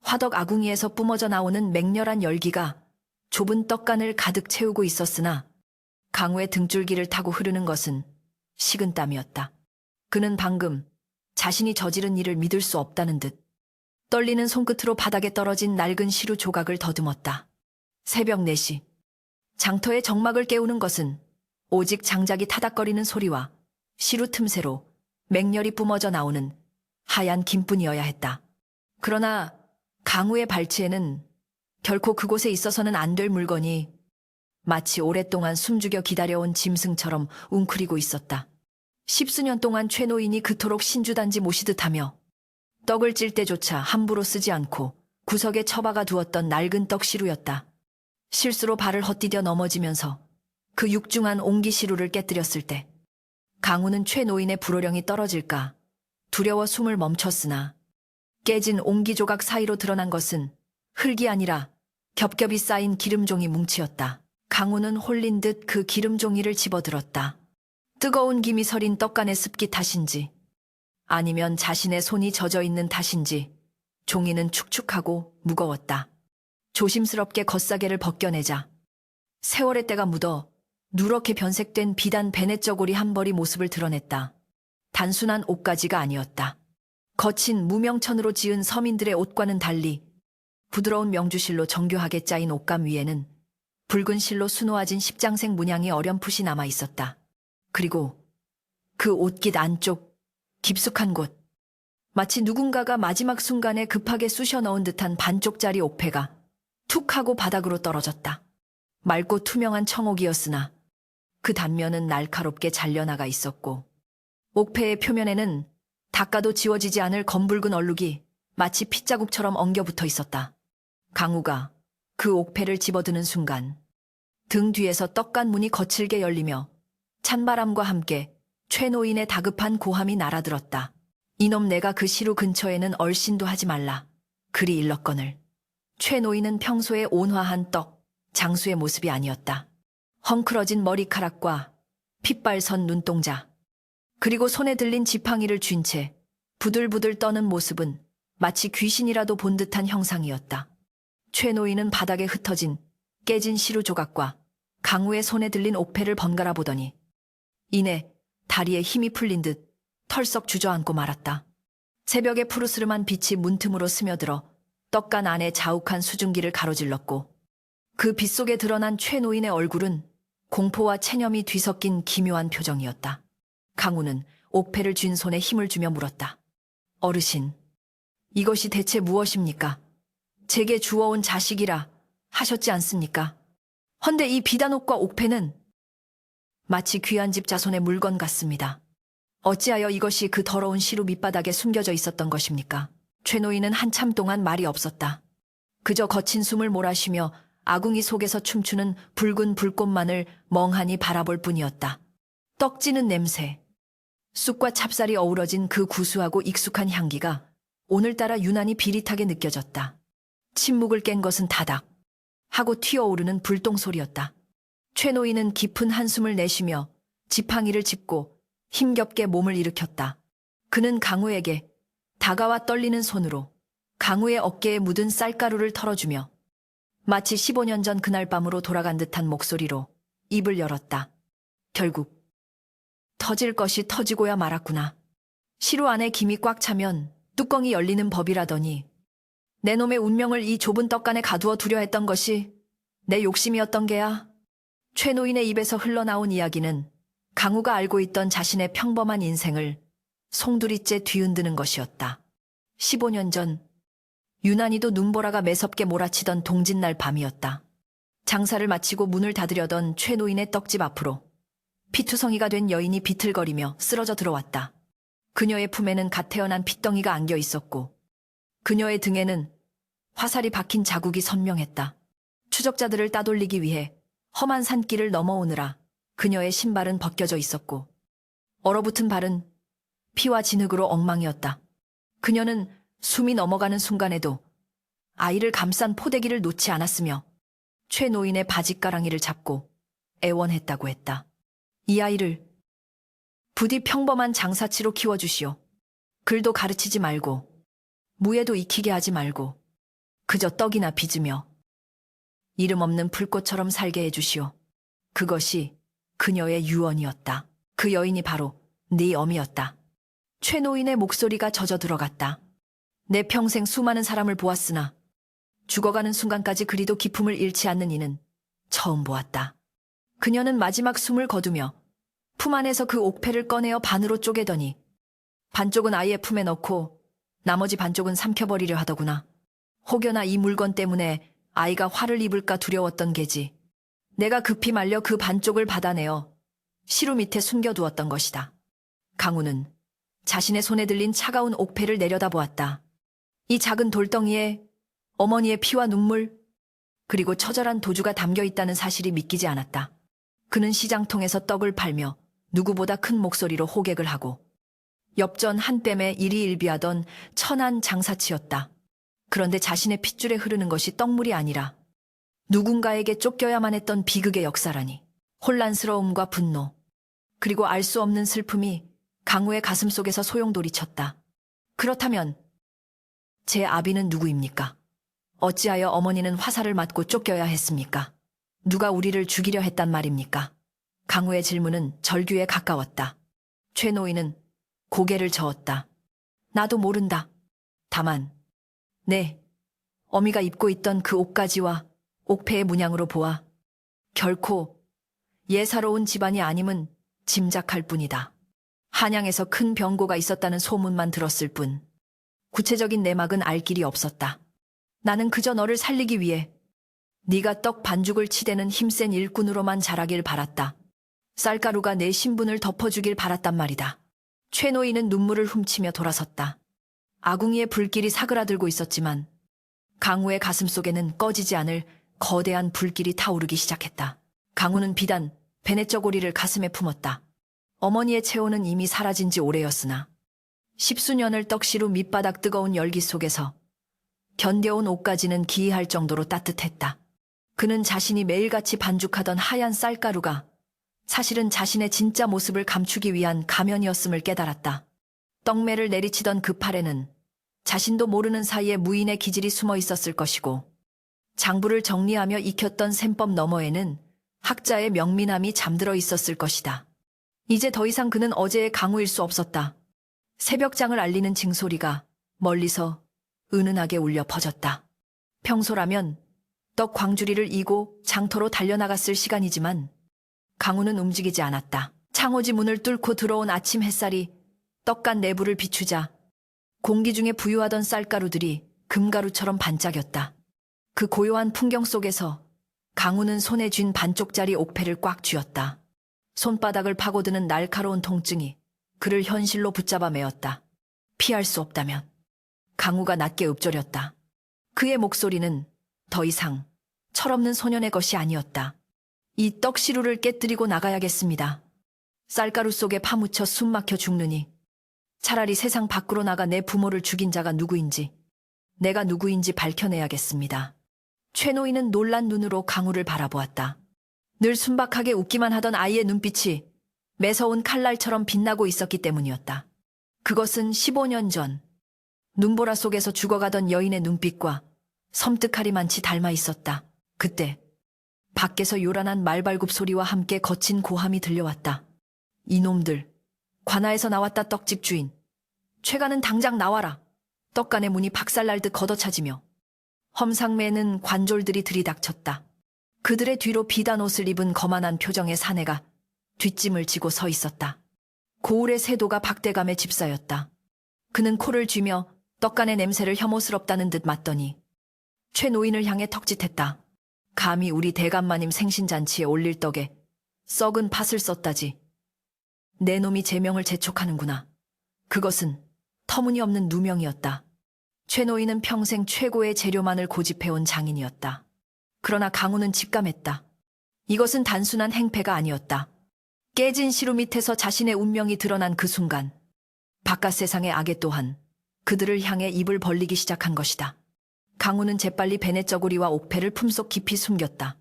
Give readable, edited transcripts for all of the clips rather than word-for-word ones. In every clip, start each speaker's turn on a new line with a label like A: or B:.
A: 화덕 아궁이에서 뿜어져 나오는 맹렬한 열기가 좁은 떡간을 가득 채우고 있었으나 강우의 등줄기를 타고 흐르는 것은 식은땀이었다. 그는 방금 자신이 저지른 일을 믿을 수 없다는 듯 떨리는 손끝으로 바닥에 떨어진 낡은 시루 조각을 더듬었다. 새벽 4시. 장터의 정막을 깨우는 것은 오직 장작이 타닥거리는 소리와 시루 틈새로 맹렬히 뿜어져 나오는 하얀 김뿐이어야 했다. 그러나 강우의 발치에는 결코 그곳에 있어서는 안 될 물건이 마치 오랫동안 숨죽여 기다려온 짐승처럼 웅크리고 있었다. 십수년 동안 최 노인이 그토록 신주단지 모시듯하며 떡을 찔 때조차 함부로 쓰지 않고 구석에 처박아 두었던 낡은 떡시루였다. 실수로 발을 헛디뎌 넘어지면서 그 육중한 옹기시루를 깨뜨렸을 때 강우는 최 노인의 불호령이 떨어질까 두려워 숨을 멈췄으나 깨진 옹기조각 사이로 드러난 것은 흙이 아니라 겹겹이 쌓인 기름종이 뭉치였다. 강우는 홀린 듯 그 기름종이를 집어들었다. 뜨거운 김이 서린 떡간의 습기 탓인지 아니면 자신의 손이 젖어 있는 탓인지 종이는 축축하고 무거웠다. 조심스럽게 겉사계를 벗겨내자 세월의 때가 묻어 누렇게 변색된 비단 베네저고리 한 벌이 모습을 드러냈다. 단순한 옷가지가 아니었다. 거친 무명천으로 지은 서민들의 옷과는 달리 부드러운 명주실로 정교하게 짜인 옷감 위에는 붉은 실로 수놓아진 십장색 문양이 어렴풋이 남아 있었다. 그리고 그 옷깃 안쪽 깊숙한 곳, 마치 누군가가 마지막 순간에 급하게 쑤셔 넣은 듯한 반쪽짜리 옥패가 툭 하고 바닥으로 떨어졌다. 맑고 투명한 청옥이었으나 그 단면은 날카롭게 잘려나가 있었고 옥패의 표면에는 닦아도 지워지지 않을 검붉은 얼룩이 마치 핏자국처럼 엉겨붙어 있었다. 강우가 그 옥패를 집어드는 순간 등 뒤에서 떡간 문이 거칠게 열리며 찬바람과 함께 최 노인의 다급한 고함이 날아들었다. 이놈 내가 그 시루 근처에는 얼씬도 하지 말라. 그리 일렀거늘. 최 노인은 평소에 온화한 떡, 장수의 모습이 아니었다. 헝클어진 머리카락과 핏발선 눈동자, 그리고 손에 들린 지팡이를 쥔 채 부들부들 떠는 모습은 마치 귀신이라도 본 듯한 형상이었다. 최 노인은 바닥에 흩어진 깨진 시루 조각과 강우의 손에 들린 옥패를 번갈아 보더니 이내 다리에 힘이 풀린 듯 털썩 주저앉고 말았다. 새벽의 푸르스름한 빛이 문틈으로 스며들어 떡간 안에 자욱한 수증기를 가로질렀고 그 빛 속에 드러난 최 노인의 얼굴은 공포와 체념이 뒤섞인 기묘한 표정이었다. 강우는 옥패를 쥔 손에 힘을 주며 물었다. 어르신, 이것이 대체 무엇입니까? 제게 주워온 자식이라 하셨지 않습니까? 헌데 이 비단옷과 옥패는 마치 귀한 집 자손의 물건 같습니다. 어찌하여 이것이 그 더러운 시루 밑바닥에 숨겨져 있었던 것입니까? 최 노인은 한참 동안 말이 없었다. 그저 거친 숨을 몰아쉬며 아궁이 속에서 춤추는 붉은 불꽃만을 멍하니 바라볼 뿐이었다. 떡지는 냄새, 쑥과 찹쌀이 어우러진 그 구수하고 익숙한 향기가 오늘따라 유난히 비릿하게 느껴졌다. 침묵을 깬 것은 다닥 하고 튀어오르는 불똥소리였다. 최 노인은 깊은 한숨을 내쉬며 지팡이를 짚고 힘겹게 몸을 일으켰다. 그는 강우에게 다가와 떨리는 손으로 강우의 어깨에 묻은 쌀가루를 털어주며 마치 15년 전 그날 밤으로 돌아간 듯한 목소리로 입을 열었다. 결국 터질 것이 터지고야 말았구나. 시루 안에 김이 꽉 차면 뚜껑이 열리는 법이라더니 내 놈의 운명을 이 좁은 떡간에 가두어 두려 했던 것이 내 욕심이었던 게야. 최 노인의 입에서 흘러나온 이야기는 강우가 알고 있던 자신의 평범한 인생을 송두리째 뒤흔드는 것이었다. 15년 전 유난히도 눈보라가 매섭게 몰아치던 동짓날 밤이었다. 장사를 마치고 문을 닫으려던 최 노인의 떡집 앞으로 피투성이가 된 여인이 비틀거리며 쓰러져 들어왔다. 그녀의 품에는 갓 태어난 핏덩이가 안겨 있었고 그녀의 등에는 화살이 박힌 자국이 선명했다. 추적자들을 따돌리기 위해 험한 산길을 넘어오느라 그녀의 신발은 벗겨져 있었고 얼어붙은 발은 피와 진흙으로 엉망이었다. 그녀는 숨이 넘어가는 순간에도 아이를 감싼 포대기를 놓지 않았으며 최 노인의 바짓가랑이를 잡고 애원했다고 했다. 이 아이를 부디 평범한 장사치로 키워주시오. 글도 가르치지 말고 무예도 익히게 하지 말고 그저 떡이나 빚으며 이름 없는 불꽃처럼 살게 해주시오. 그것이 그녀의 유언이었다. 그 여인이 바로 네 어미였다. 최 노인의 목소리가 젖어 들어갔다. 내 평생 수많은 사람을 보았으나 죽어가는 순간까지 그리도 기품을 잃지 않는 이는 처음 보았다. 그녀는 마지막 숨을 거두며 품 안에서 그 옥패를 꺼내어 반으로 쪼개더니 반쪽은 아이의 품에 넣고 나머지 반쪽은 삼켜버리려 하더구나. 혹여나 이 물건 때문에 아이가 화를 입을까 두려웠던 게지. 내가 급히 말려 그 반쪽을 받아내어 시루 밑에 숨겨두었던 것이다. 강우는 자신의 손에 들린 차가운 옥패를 내려다보았다. 이 작은 돌덩이에 어머니의 피와 눈물, 그리고 처절한 도주가 담겨 있다는 사실이 믿기지 않았다. 그는 시장통에서 떡을 팔며 누구보다 큰 목소리로 호객을 하고 엽전 한 뺨에 일희일비하던 천한 장사치였다. 그런데 자신의 핏줄에 흐르는 것이 떡물이 아니라 누군가에게 쫓겨야만 했던 비극의 역사라니. 혼란스러움과 분노, 그리고 알 수 없는 슬픔이 강우의 가슴 속에서 소용돌이쳤다. 그렇다면 제 아비는 누구입니까? 어찌하여 어머니는 화살을 맞고 쫓겨야 했습니까? 누가 우리를 죽이려 했단 말입니까? 강우의 질문은 절규에 가까웠다. 최 노인은 고개를 저었다. 나도 모른다. 다만 네, 어미가 입고 있던 그 옷가지와 옥패의 문양으로 보아 결코 예사로운 집안이 아님은 짐작할 뿐이다. 한양에서 큰 병고가 있었다는 소문만 들었을 뿐 구체적인 내막은 알 길이 없었다. 나는 그저 너를 살리기 위해 네가 떡 반죽을 치대는 힘센 일꾼으로만 자라길 바랐다. 쌀가루가 내 신분을 덮어주길 바랐단 말이다. 최 노인은 눈물을 훔치며 돌아섰다. 아궁이의 불길이 사그라들고 있었지만 강우의 가슴 속에는 꺼지지 않을 거대한 불길이 타오르기 시작했다. 강우는 비단 베네쩌고리를 가슴에 품었다. 어머니의 체온은 이미 사라진 지 오래였으나 십수년을 떡시루 밑바닥 뜨거운 열기 속에서 견뎌온 옷가지는 기이할 정도로 따뜻했다. 그는 자신이 매일같이 반죽하던 하얀 쌀가루가 사실은 자신의 진짜 모습을 감추기 위한 가면이었음을 깨달았다. 떡매를 내리치던 그 팔에는 자신도 모르는 사이에 무인의 기질이 숨어 있었을 것이고 장부를 정리하며 익혔던 셈법 너머에는 학자의 명민함이 잠들어 있었을 것이다. 이제 더 이상 그는 어제의 강우일 수 없었다. 새벽장을 알리는 징소리가 멀리서 은은하게 울려 퍼졌다. 평소라면 떡 광주리를 이고 장터로 달려나갔을 시간이지만 강우는 움직이지 않았다. 창호지 문을 뚫고 들어온 아침 햇살이 떡간 내부를 비추자 공기 중에 부유하던 쌀가루들이 금가루처럼 반짝였다. 그 고요한 풍경 속에서 강우는 손에 쥔 반쪽짜리 옥패를 꽉 쥐었다. 손바닥을 파고드는 날카로운 통증이 그를 현실로 붙잡아 매었다. 피할 수 없다면. 강우가 낮게 읊조렸다. 그의 목소리는 더 이상 철없는 소년의 것이 아니었다. 이 떡시루를 깨뜨리고 나가야겠습니다. 쌀가루 속에 파묻혀 숨막혀 죽느니 차라리 세상 밖으로 나가 내 부모를 죽인 자가 누구인지, 내가 누구인지 밝혀내야겠습니다. 최 노인은 놀란 눈으로 강우를 바라보았다. 늘 순박하게 웃기만 하던 아이의 눈빛이 매서운 칼날처럼 빛나고 있었기 때문이었다. 그것은 15년 전 눈보라 속에서 죽어가던 여인의 눈빛과 섬뜩하리만치 닮아 있었다. 그때 밖에서 요란한 말발굽 소리와 함께 거친 고함이 들려왔다. 이놈들, 관아에서 나왔다. 떡집 주인. 최가는 당장 나와라. 떡간의 문이 박살날듯 걷어차지며 험상매는 관졸들이 들이닥쳤다. 그들의 뒤로 비단 옷을 입은 거만한 표정의 사내가 뒷짐을 지고 서 있었다. 고울의 세도가 박대감에 집사였다. 그는 코를 쥐며 떡간의 냄새를 혐오스럽다는 듯 맡더니 최 노인을 향해 턱짓했다. 감히 우리 대감마님 생신잔치에 올릴 떡에 썩은 팥을 썼다지. 내 놈이 제명을 재촉하는구나. 그것은 터무니없는 누명이었다. 최 노인은 평생 최고의 재료만을 고집해온 장인이었다. 그러나 강우는 직감했다. 이것은 단순한 행패가 아니었다. 깨진 시루 밑에서 자신의 운명이 드러난 그 순간 바깥 세상의 악에 또한 그들을 향해 입을 벌리기 시작한 것이다. 강우는 재빨리 베네쩌고리와 옥패를 품속 깊이 숨겼다.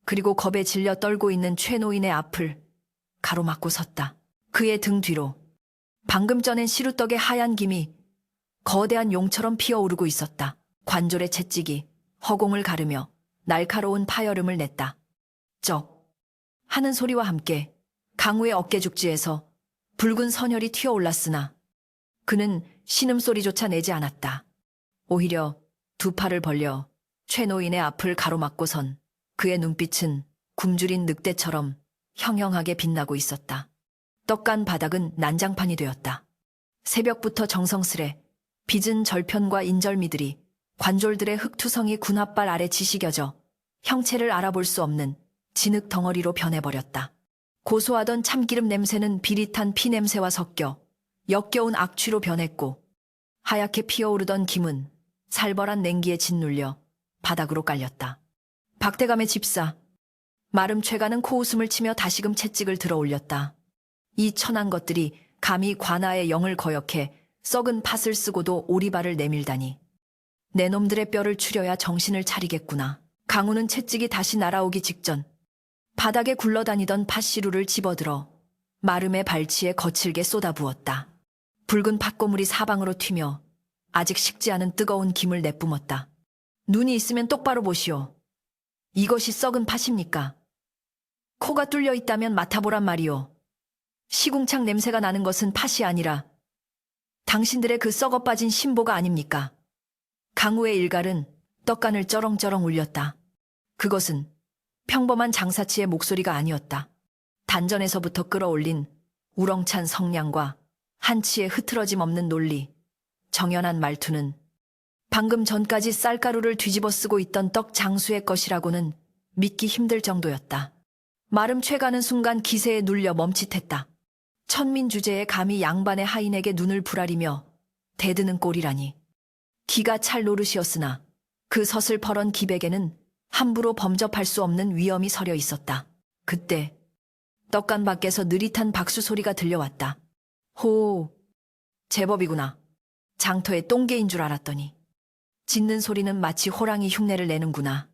A: 그리고 겁에 질려 떨고 있는 최 노인의 앞을 가로막고 섰다. 그의 등 뒤로 방금 쪄낸 시루떡의 하얀 김이 거대한 용처럼 피어오르고 있었다. 관졸의 채찍이 허공을 가르며 날카로운 파열음을 냈다. 쩍 하는 소리와 함께 강우의 어깨죽지에서 붉은 선혈이 튀어올랐으나 그는 신음소리조차 내지 않았다. 오히려 두 팔을 벌려 최노인의 앞을 가로막고선 그의 눈빛은 굶주린 늑대처럼 형형하게 빛나고 있었다. 떡간 바닥은 난장판이 되었다. 새벽부터 정성스레 빚은 절편과 인절미들이 관졸들의 흙투성이 군합발 아래 지시겨져 형체를 알아볼 수 없는 진흙 덩어리로 변해버렸다. 고소하던 참기름 냄새는 비릿한 피 냄새와 섞여 역겨운 악취로 변했고 하얗게 피어오르던 김은 살벌한 냉기에 짓눌려 바닥으로 깔렸다. 박대감의 집사, 마름 최가는 코웃음을 치며 다시금 채찍을 들어 올렸다. 이 천한 것들이 감히 관아의 영을 거역해 썩은 팥을 쓰고도 오리발을 내밀다니. 내 놈들의 뼈를 추려야 정신을 차리겠구나. 강우는 채찍이 다시 날아오기 직전 바닥에 굴러다니던 팥시루를 집어들어 마름의 발치에 거칠게 쏟아부었다. 붉은 팥고물이 사방으로 튀며 아직 식지 않은 뜨거운 김을 내뿜었다. 눈이 있으면 똑바로 보시오. 이것이 썩은 팥입니까? 코가 뚫려 있다면 맡아보란 말이오. 시궁창 냄새가 나는 것은 팥이 아니라 당신들의 그 썩어 빠진 신보가 아닙니까? 강우의 일갈은 떡간을 쩌렁쩌렁 울렸다. 그것은 평범한 장사치의 목소리가 아니었다. 단전에서부터 끌어올린 우렁찬 성량과 한치의 흐트러짐 없는 논리, 정연한 말투는 방금 전까지 쌀가루를 뒤집어 쓰고 있던 떡 장수의 것이라고는 믿기 힘들 정도였다. 마름 최가는 순간 기세에 눌려 멈칫했다. 천민 주제에 감히 양반의 하인에게 눈을 부라리며 대드는 꼴이라니. 기가 찰 노릇이었으나 그 서슬퍼런 기백에는 함부로 범접할 수 없는 위험이 서려 있었다. 그때 떡간 밖에서 느릿한 박수 소리가 들려왔다. 호, 제법이구나. 장터의 똥개인 줄 알았더니. 짖는 소리는 마치 호랑이 흉내를 내는구나.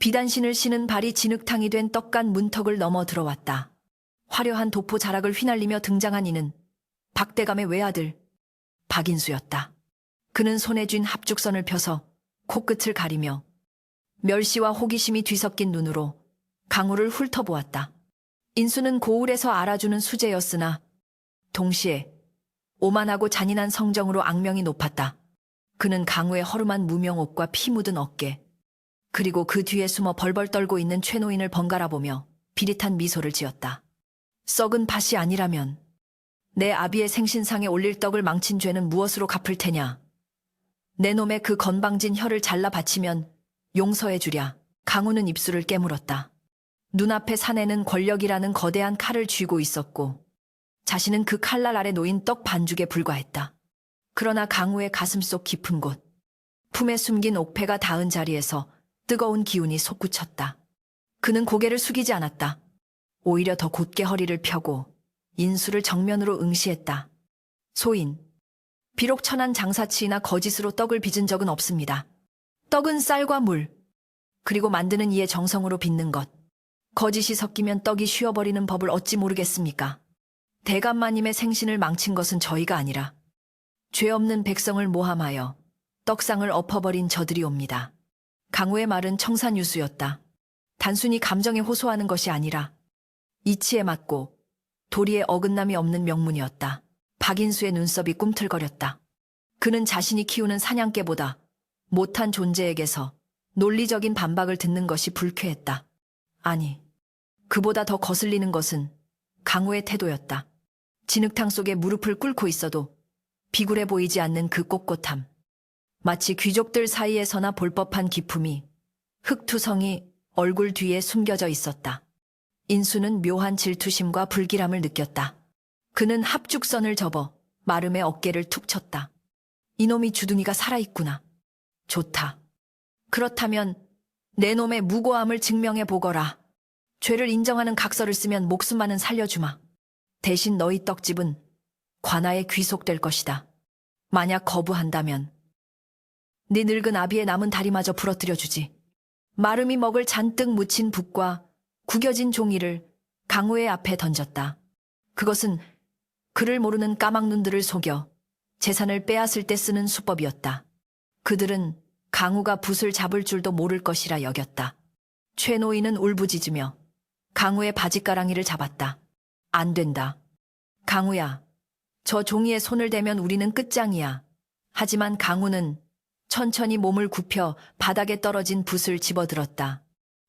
A: 비단신을 신은 발이 진흙탕이 된 떡간 문턱을 넘어 들어왔다. 화려한 도포 자락을 휘날리며 등장한 이는 박대감의 외아들 박인수였다. 그는 손에 쥔 합죽선을 펴서 코끝을 가리며 멸시와 호기심이 뒤섞인 눈으로 강우를 훑어보았다. 인수는 고을에서 알아주는 수재였으나 동시에 오만하고 잔인한 성정으로 악명이 높았다. 그는 강우의 허름한 무명옷과 피 묻은 어깨, 그리고 그 뒤에 숨어 벌벌 떨고 있는 최노인을 번갈아 보며 비릿한 미소를 지었다. 썩은 팥이 아니라면 내 아비의 생신상에 올릴 떡을 망친 죄는 무엇으로 갚을 테냐. 내 놈의 그 건방진 혀를 잘라 바치면 용서해 주랴. 강우는 입술을 깨물었다. 눈앞의 사내는 권력이라는 거대한 칼을 쥐고 있었고 자신은 그 칼날 아래 놓인 떡 반죽에 불과했다. 그러나 강우의 가슴속 깊은 곳, 품에 숨긴 옥패가 닿은 자리에서 뜨거운 기운이 솟구쳤다. 그는 고개를 숙이지 않았다. 오히려 더 곧게 허리를 펴고 인수를 정면으로 응시했다. 소인, 비록 천한 장사치이나 거짓으로 떡을 빚은 적은 없습니다. 떡은 쌀과 물, 그리고 만드는 이의 정성으로 빚는 것. 거짓이 섞이면 떡이 쉬어버리는 법을 어찌 모르겠습니까? 대감마님의 생신을 망친 것은 저희가 아니라 죄 없는 백성을 모함하여 떡상을 엎어버린 저들이옵니다. 강우의 말은 청산유수였다. 단순히 감정에 호소하는 것이 아니라 이치에 맞고 도리에 어긋남이 없는 명문이었다. 박인수의 눈썹이 꿈틀거렸다. 그는 자신이 키우는 사냥개보다 못한 존재에게서 논리적인 반박을 듣는 것이 불쾌했다. 아니, 그보다 더 거슬리는 것은 강우의 태도였다. 진흙탕 속에 무릎을 꿇고 있어도 비굴해 보이지 않는 그 꼿꼿함. 마치 귀족들 사이에서나 볼 법한 기품이 흙투성이 얼굴 뒤에 숨겨져 있었다. 인수는 묘한 질투심과 불길함을 느꼈다. 그는 합죽선을 접어 마름의 어깨를 툭 쳤다. 이놈이 주둥이가 살아있구나. 좋다. 그렇다면 내 놈의 무고함을 증명해 보거라. 죄를 인정하는 각서를 쓰면 목숨만은 살려주마. 대신 너희 떡집은 관아에 귀속될 것이다. 만약 거부한다면 네 늙은 아비의 남은 다리마저 부러뜨려 주지. 마름이 먹을 잔뜩 묻힌 붓과 구겨진 종이를 강우의 앞에 던졌다. 그것은 그를 모르는 까막눈들을 속여 재산을 빼앗을 때 쓰는 수법이었다. 그들은 강우가 붓을 잡을 줄도 모를 것이라 여겼다. 최노인은 울부짖으며 강우의 바짓가랑이를 잡았다. 안 된다. 강우야, 저 종이에 손을 대면 우리는 끝장이야. 하지만 강우는 천천히 몸을 굽혀 바닥에 떨어진 붓을 집어들었다.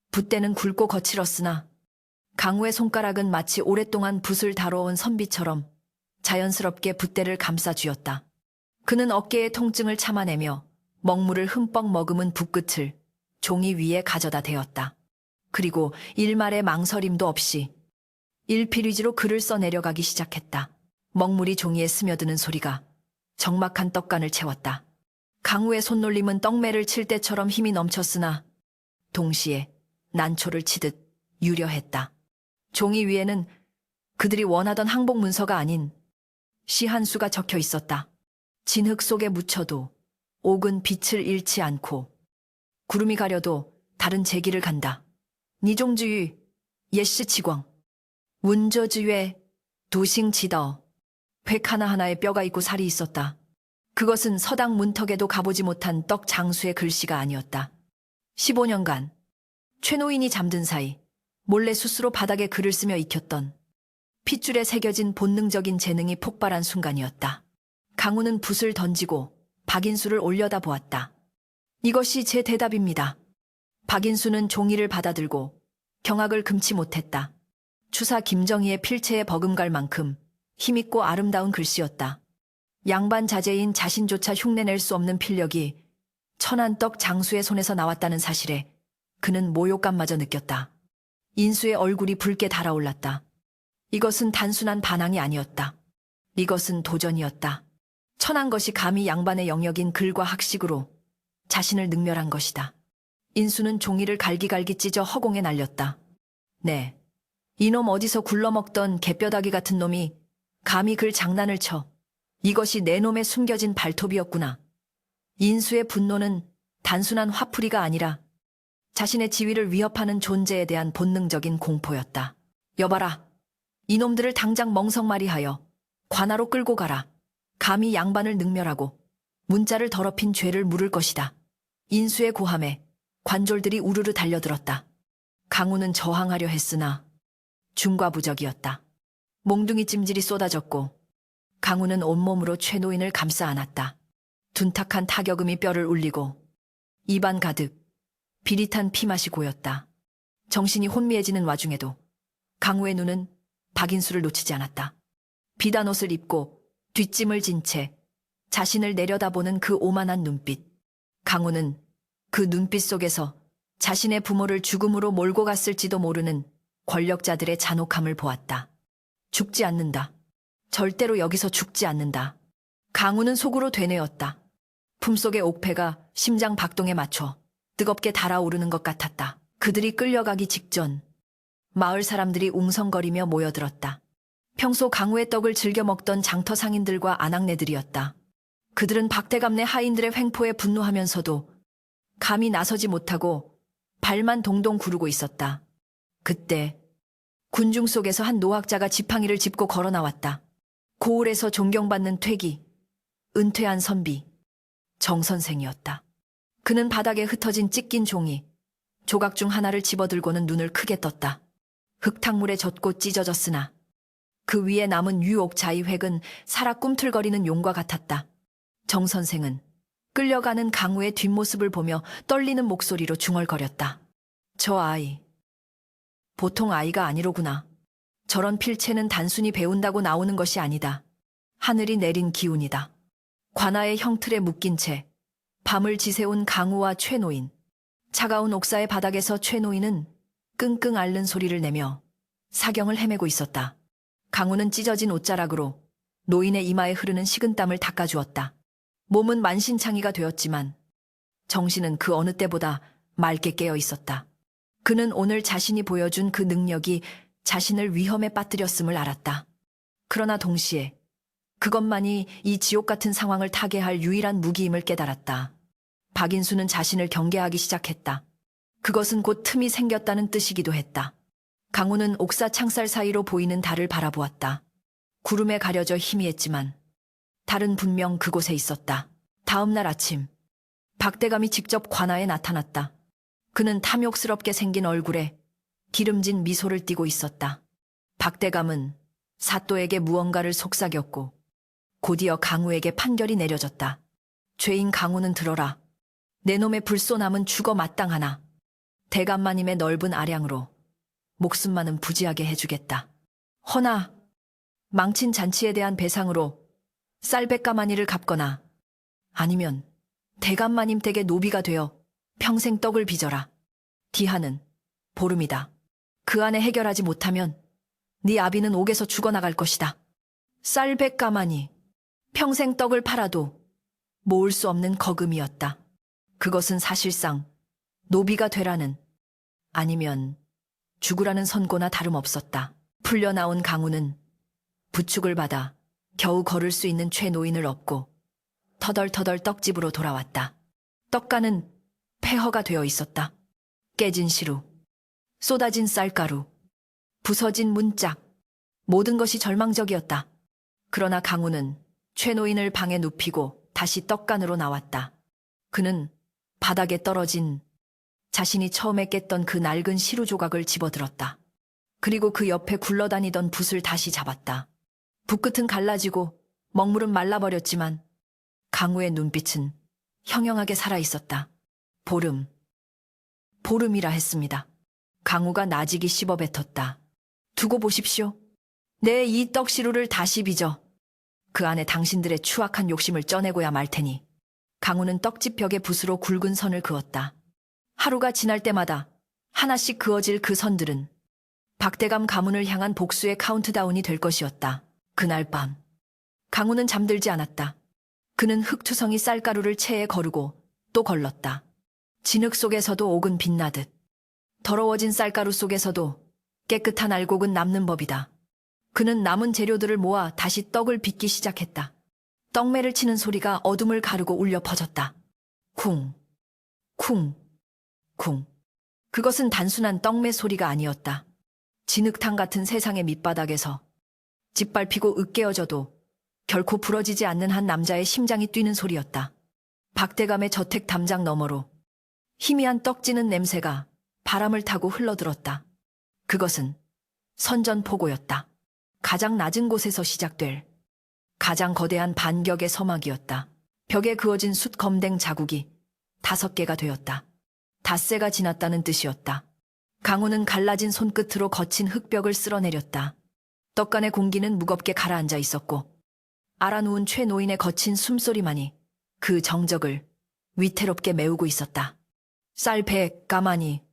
A: 붓대는 굵고 거칠었으나 강우의 손가락은 마치 오랫동안 붓을 다뤄온 선비처럼 자연스럽게 붓대를 감싸 쥐었다. 그는 어깨의 통증을 참아내며 먹물을 흠뻑 머금은 붓끝을 종이 위에 가져다 대었다. 그리고 일말의 망설임도 없이 일필위지로 글을 써내려가기 시작했다. 먹물이 종이에 스며드는 소리가 적막한 떡간을 채웠다. 강우의 손놀림은 떡매를 칠 때처럼 힘이 넘쳤으나 동시에 난초를 치듯 유려했다. 종이 위에는 그들이 원하던 항복 문서가 아닌 시 한 수가 적혀 있었다. 진흙 속에 묻혀도 옥은 빛을 잃지 않고 구름이 가려도 다른 제기를 간다. 니종주의 예시 치광 운저주의 도싱지더 획 하나하나에 뼈가 있고 살이 있었다. 그것은 서당 문턱에도 가보지 못한 떡 장수의 글씨가 아니었다. 15년간 최노인이 잠든 사이 몰래 스스로 바닥에 글을 쓰며 익혔던 핏줄에 새겨진 본능적인 재능이 폭발한 순간이었다. 강우는 붓을 던지고 박인수를 올려다 보았다. 이것이 제 대답입니다. 박인수는 종이를 받아들고 경악을 금치 못했다. 추사 김정희의 필체에 버금갈 만큼 힘있고 아름다운 글씨였다. 양반 자제인 자신조차 흉내낼 수 없는 필력이 천한 떡 장수의 손에서 나왔다는 사실에 그는 모욕감마저 느꼈다. 인수의 얼굴이 붉게 달아올랐다. 이것은 단순한 반항이 아니었다. 이것은 도전이었다. 천한 것이 감히 양반의 영역인 글과 학식으로 자신을 능멸한 것이다. 인수는 종이를 갈기갈기 찢어 허공에 날렸다. 네, 이놈 어디서 굴러먹던 개뼈다귀 같은 놈이 감히 글 장난을 쳐. 이것이 내 놈의 숨겨진 발톱이었구나. 인수의 분노는 단순한 화풀이가 아니라 자신의 지위를 위협하는 존재에 대한 본능적인 공포였다. 여봐라. 이놈들을 당장 멍석말이하여 관하로 끌고 가라. 감히 양반을 능멸하고 문자를 더럽힌 죄를 물을 것이다. 인수의 고함에 관졸들이 우르르 달려들었다. 강우는 저항하려 했으나 중과부적이었다. 몽둥이 찜질이 쏟아졌고 강우는 온몸으로 최노인을 감싸 안았다. 둔탁한 타격음이 뼈를 울리고 입안 가득 비릿한 피맛이 고였다. 정신이 혼미해지는 와중에도 강우의 눈은 박인수를 놓치지 않았다. 비단 옷을 입고 뒷짐을 진 채 자신을 내려다보는 그 오만한 눈빛. 강우는 그 눈빛 속에서 자신의 부모를 죽음으로 몰고 갔을지도 모르는 권력자들의 잔혹함을 보았다. 죽지 않는다. 절대로 여기서 죽지 않는다. 강우는 속으로 되뇌었다. 품속의 옥패가 심장 박동에 맞춰 뜨겁게 달아오르는 것 같았다. 그들이 끌려가기 직전 마을 사람들이 웅성거리며 모여들었다. 평소 강우의 떡을 즐겨 먹던 장터 상인들과 아낙네들이었다. 그들은 박대감네 하인들의 횡포에 분노하면서도 감히 나서지 못하고 발만 동동 구르고 있었다. 그때 군중 속에서 한 노학자가 지팡이를 짚고 걸어 나왔다. 고을에서 존경받는 퇴기, 은퇴한 선비, 정선생이었다. 그는 바닥에 흩어진 찢긴 종이, 조각 중 하나를 집어들고는 눈을 크게 떴다. 흙탕물에 젖고 찢어졌으나 그 위에 남은 유옥자의 획은 살아 꿈틀거리는 용과 같았다. 정선생은 끌려가는 강우의 뒷모습을 보며 떨리는 목소리로 중얼거렸다. 저 아이, 보통 아이가 아니로구나. 저런 필체는 단순히 배운다고 나오는 것이 아니다. 하늘이 내린 기운이다. 관아의 형틀에 묶인 채 밤을 지새운 강우와 최노인. 차가운 옥사의 바닥에서 최노인은 끙끙 앓는 소리를 내며 사경을 헤매고 있었다. 강우는 찢어진 옷자락으로 노인의 이마에 흐르는 식은땀을 닦아주었다. 몸은 만신창이가 되었지만 정신은 그 어느 때보다 맑게 깨어 있었다. 그는 오늘 자신이 보여준 그 능력이 자신을 위험에 빠뜨렸음을 알았다. 그러나 동시에 그것만이 이 지옥 같은 상황을 타개할 유일한 무기임을 깨달았다. 박인수는 자신을 경계하기 시작했다. 그것은 곧 틈이 생겼다는 뜻이기도 했다. 강우는 옥사 창살 사이로 보이는 달을 바라보았다. 구름에 가려져 희미했지만 달은 분명 그곳에 있었다. 다음 날 아침 박대감이 직접 관아에 나타났다. 그는 탐욕스럽게 생긴 얼굴에 기름진 미소를 띠고 있었다. 박대감은 사또에게 무언가를 속삭였고 곧이어 강우에게 판결이 내려졌다. 죄인 강우는 들어라. 내 놈의 불소남은 죽어 마땅하나 대감마님의 넓은 아량으로 목숨만은 부지하게 해주겠다. 허나 망친 잔치에 대한 배상으로 쌀백가마니를 갚거나 아니면 대감마님 댁의 노비가 되어 평생 떡을 빚어라. 디하는 보름이다. 그 안에 해결하지 못하면 네 아비는 옥에서 죽어나갈 것이다. 쌀백가마니, 평생 떡을 팔아도 모을 수 없는 거금이었다. 그것은 사실상 노비가 되라는 아니면 죽으라는 선고나 다름없었다. 풀려나온 강우는 부축을 받아 겨우 걸을 수 있는 최노인을 업고 터덜터덜 떡집으로 돌아왔다. 떡가는 폐허가 되어 있었다. 깨진 시루, 쏟아진 쌀가루, 부서진 문짝, 모든 것이 절망적이었다. 그러나 강우는 최노인을 방에 눕히고 다시 떡간으로 나왔다. 그는 바닥에 떨어진 자신이 처음에 깼던 그 낡은 시루 조각을 집어들었다. 그리고 그 옆에 굴러다니던 붓을 다시 잡았다. 붓끝은 갈라지고 먹물은 말라버렸지만 강우의 눈빛은 형형하게 살아있었다. 보름이라 했습니다. 강우가 나직이 씹어뱉었다. 두고 보십시오. 내 이 떡시루를 다시 빚어 그 안에 당신들의 추악한 욕심을 쪄내고야 말 테니. 강우는 떡집 벽에 붓으로 굵은 선을 그었다. 하루가 지날 때마다 하나씩 그어질 그 선들은 박대감 가문을 향한 복수의 카운트다운이 될 것이었다. 그날 밤 강우는 잠들지 않았다. 그는 흙투성이 쌀가루를 체에 거르고 또 걸렀다. 진흙 속에서도 옥은 빛나듯 더러워진 쌀가루 속에서도 깨끗한 알곡은 남는 법이다. 그는 남은 재료들을 모아 다시 떡을 빚기 시작했다. 떡매를 치는 소리가 어둠을 가르고 울려 퍼졌다. 쿵, 쿵, 쿵. 그것은 단순한 떡매 소리가 아니었다. 진흙탕 같은 세상의 밑바닥에서 짓밟히고 으깨어져도 결코 부러지지 않는 한 남자의 심장이 뛰는 소리였다. 박대감의 저택 담장 너머로 희미한 떡지는 냄새가 바람을 타고 흘러들었다. 그것은 선전포고였다. 가장 낮은 곳에서 시작될 가장 거대한 반격의 서막이었다. 벽에 그어진 숯 검댕 자국이 5개가 되었다. 닷새가 지났다는 뜻이었다. 강우는 갈라진 손끝으로 거친 흙벽을 쓸어내렸다. 떡간의 공기는 무겁게 가라앉아 있었고 알아누운 최노인의 거친 숨소리만이 그 정적을 위태롭게 메우고 있었다. 쌀백 가마니,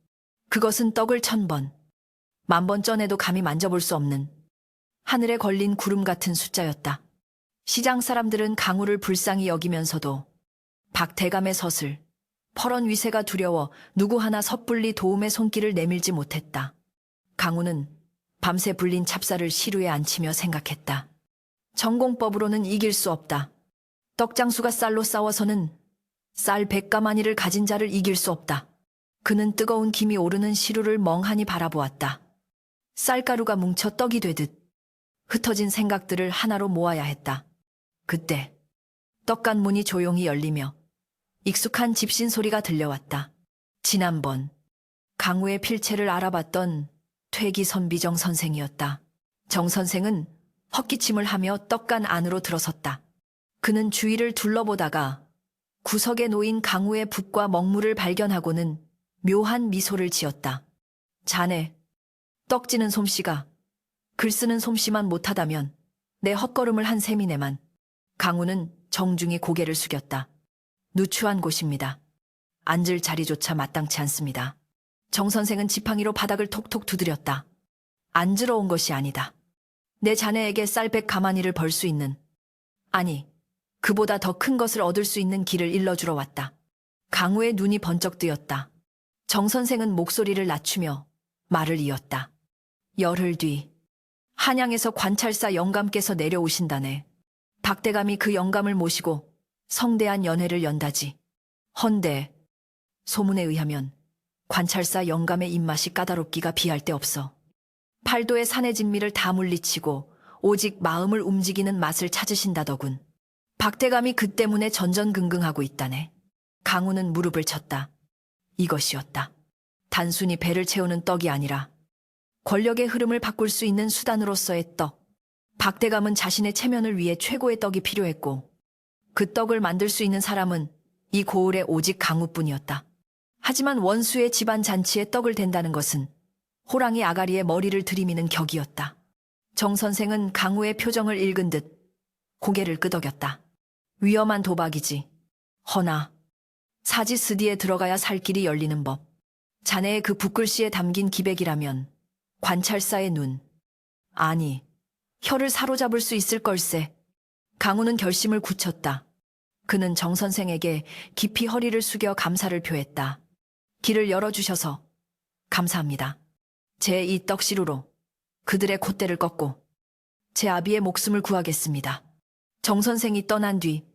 A: 그것은 떡을 1000번, 10,000번 쪄내도 감히 만져볼 수 없는 하늘에 걸린 구름 같은 숫자였다. 시장 사람들은 강우를 불쌍히 여기면서도 박대감의 서슬, 퍼런 위세가 두려워 누구 하나 섣불리 도움의 손길을 내밀지 못했다. 강우는 밤새 불린 찹쌀을 시루에 앉히며 생각했다. 전공법으로는 이길 수 없다. 떡장수가 쌀로 싸워서는 쌀 100가마니를 가진 자를 이길 수 없다. 그는 뜨거운 김이 오르는 시루를 멍하니 바라보았다. 쌀가루가 뭉쳐 떡이 되듯 흩어진 생각들을 하나로 모아야 했다. 그때 떡간 문이 조용히 열리며 익숙한 집신 소리가 들려왔다. 지난번 강우의 필체를 알아봤던 퇴기 선비정 선생이었다. 정 선생은 헛기침을 하며 떡간 안으로 들어섰다. 그는 주위를 둘러보다가 구석에 놓인 강우의 붓과 먹물을 발견하고는 묘한 미소를 지었다. 자네, 떡지는 솜씨가 글 쓰는 솜씨만 못하다면 내 헛걸음을 한 셈이네만. 강우는 정중히 고개를 숙였다. 누추한 곳입니다. 앉을 자리조차 마땅치 않습니다. 정 선생은 지팡이로 바닥을 톡톡 두드렸다. 앉으러 온 것이 아니다. 내 자네에게 쌀백 가마니를 벌 수 있는, 아니, 그보다 더 큰 것을 얻을 수 있는 길을 일러주러 왔다. 강우의 눈이 번쩍 뜨였다. 정 선생은 목소리를 낮추며 말을 이었다. 열흘 뒤 한양에서 관찰사 영감께서 내려오신다네. 박대감이 그 영감을 모시고 성대한 연회를 연다지. 헌데 소문에 의하면 관찰사 영감의 입맛이 까다롭기가 비할 데 없어. 팔도의 산의 진미를 다 물리치고 오직 마음을 움직이는 맛을 찾으신다더군. 박대감이 그 때문에 전전긍긍하고 있다네. 강우는 무릎을 쳤다. 이것이었다. 단순히 배를 채우는 떡이 아니라 권력의 흐름을 바꿀 수 있는 수단으로서의 떡. 박대감은 자신의 체면을 위해 최고의 떡이 필요했고 그 떡을 만들 수 있는 사람은 이 고을에 오직 강우뿐이었다. 하지만 원수의 집안 잔치에 떡을 댄다는 것은 호랑이 아가리에 머리를 들이미는 격이었다. 정 선생은 강우의 표정을 읽은 듯 고개를 끄덕였다. 위험한 도박이지. 허나 사지스디에 들어가야 살 길이 열리는 법. 자네의 그 붓글씨에 담긴 기백이라면 관찰사의 눈, 아니, 혀를 사로잡을 수 있을 걸세. 강우는 결심을 굳혔다. 그는 정 선생에게 깊이 허리를 숙여 감사를 표했다. 길을 열어주셔서 감사합니다. 제 이 떡시루로 그들의 콧대를 꺾고 제 아비의 목숨을 구하겠습니다. 정 선생이 떠난 뒤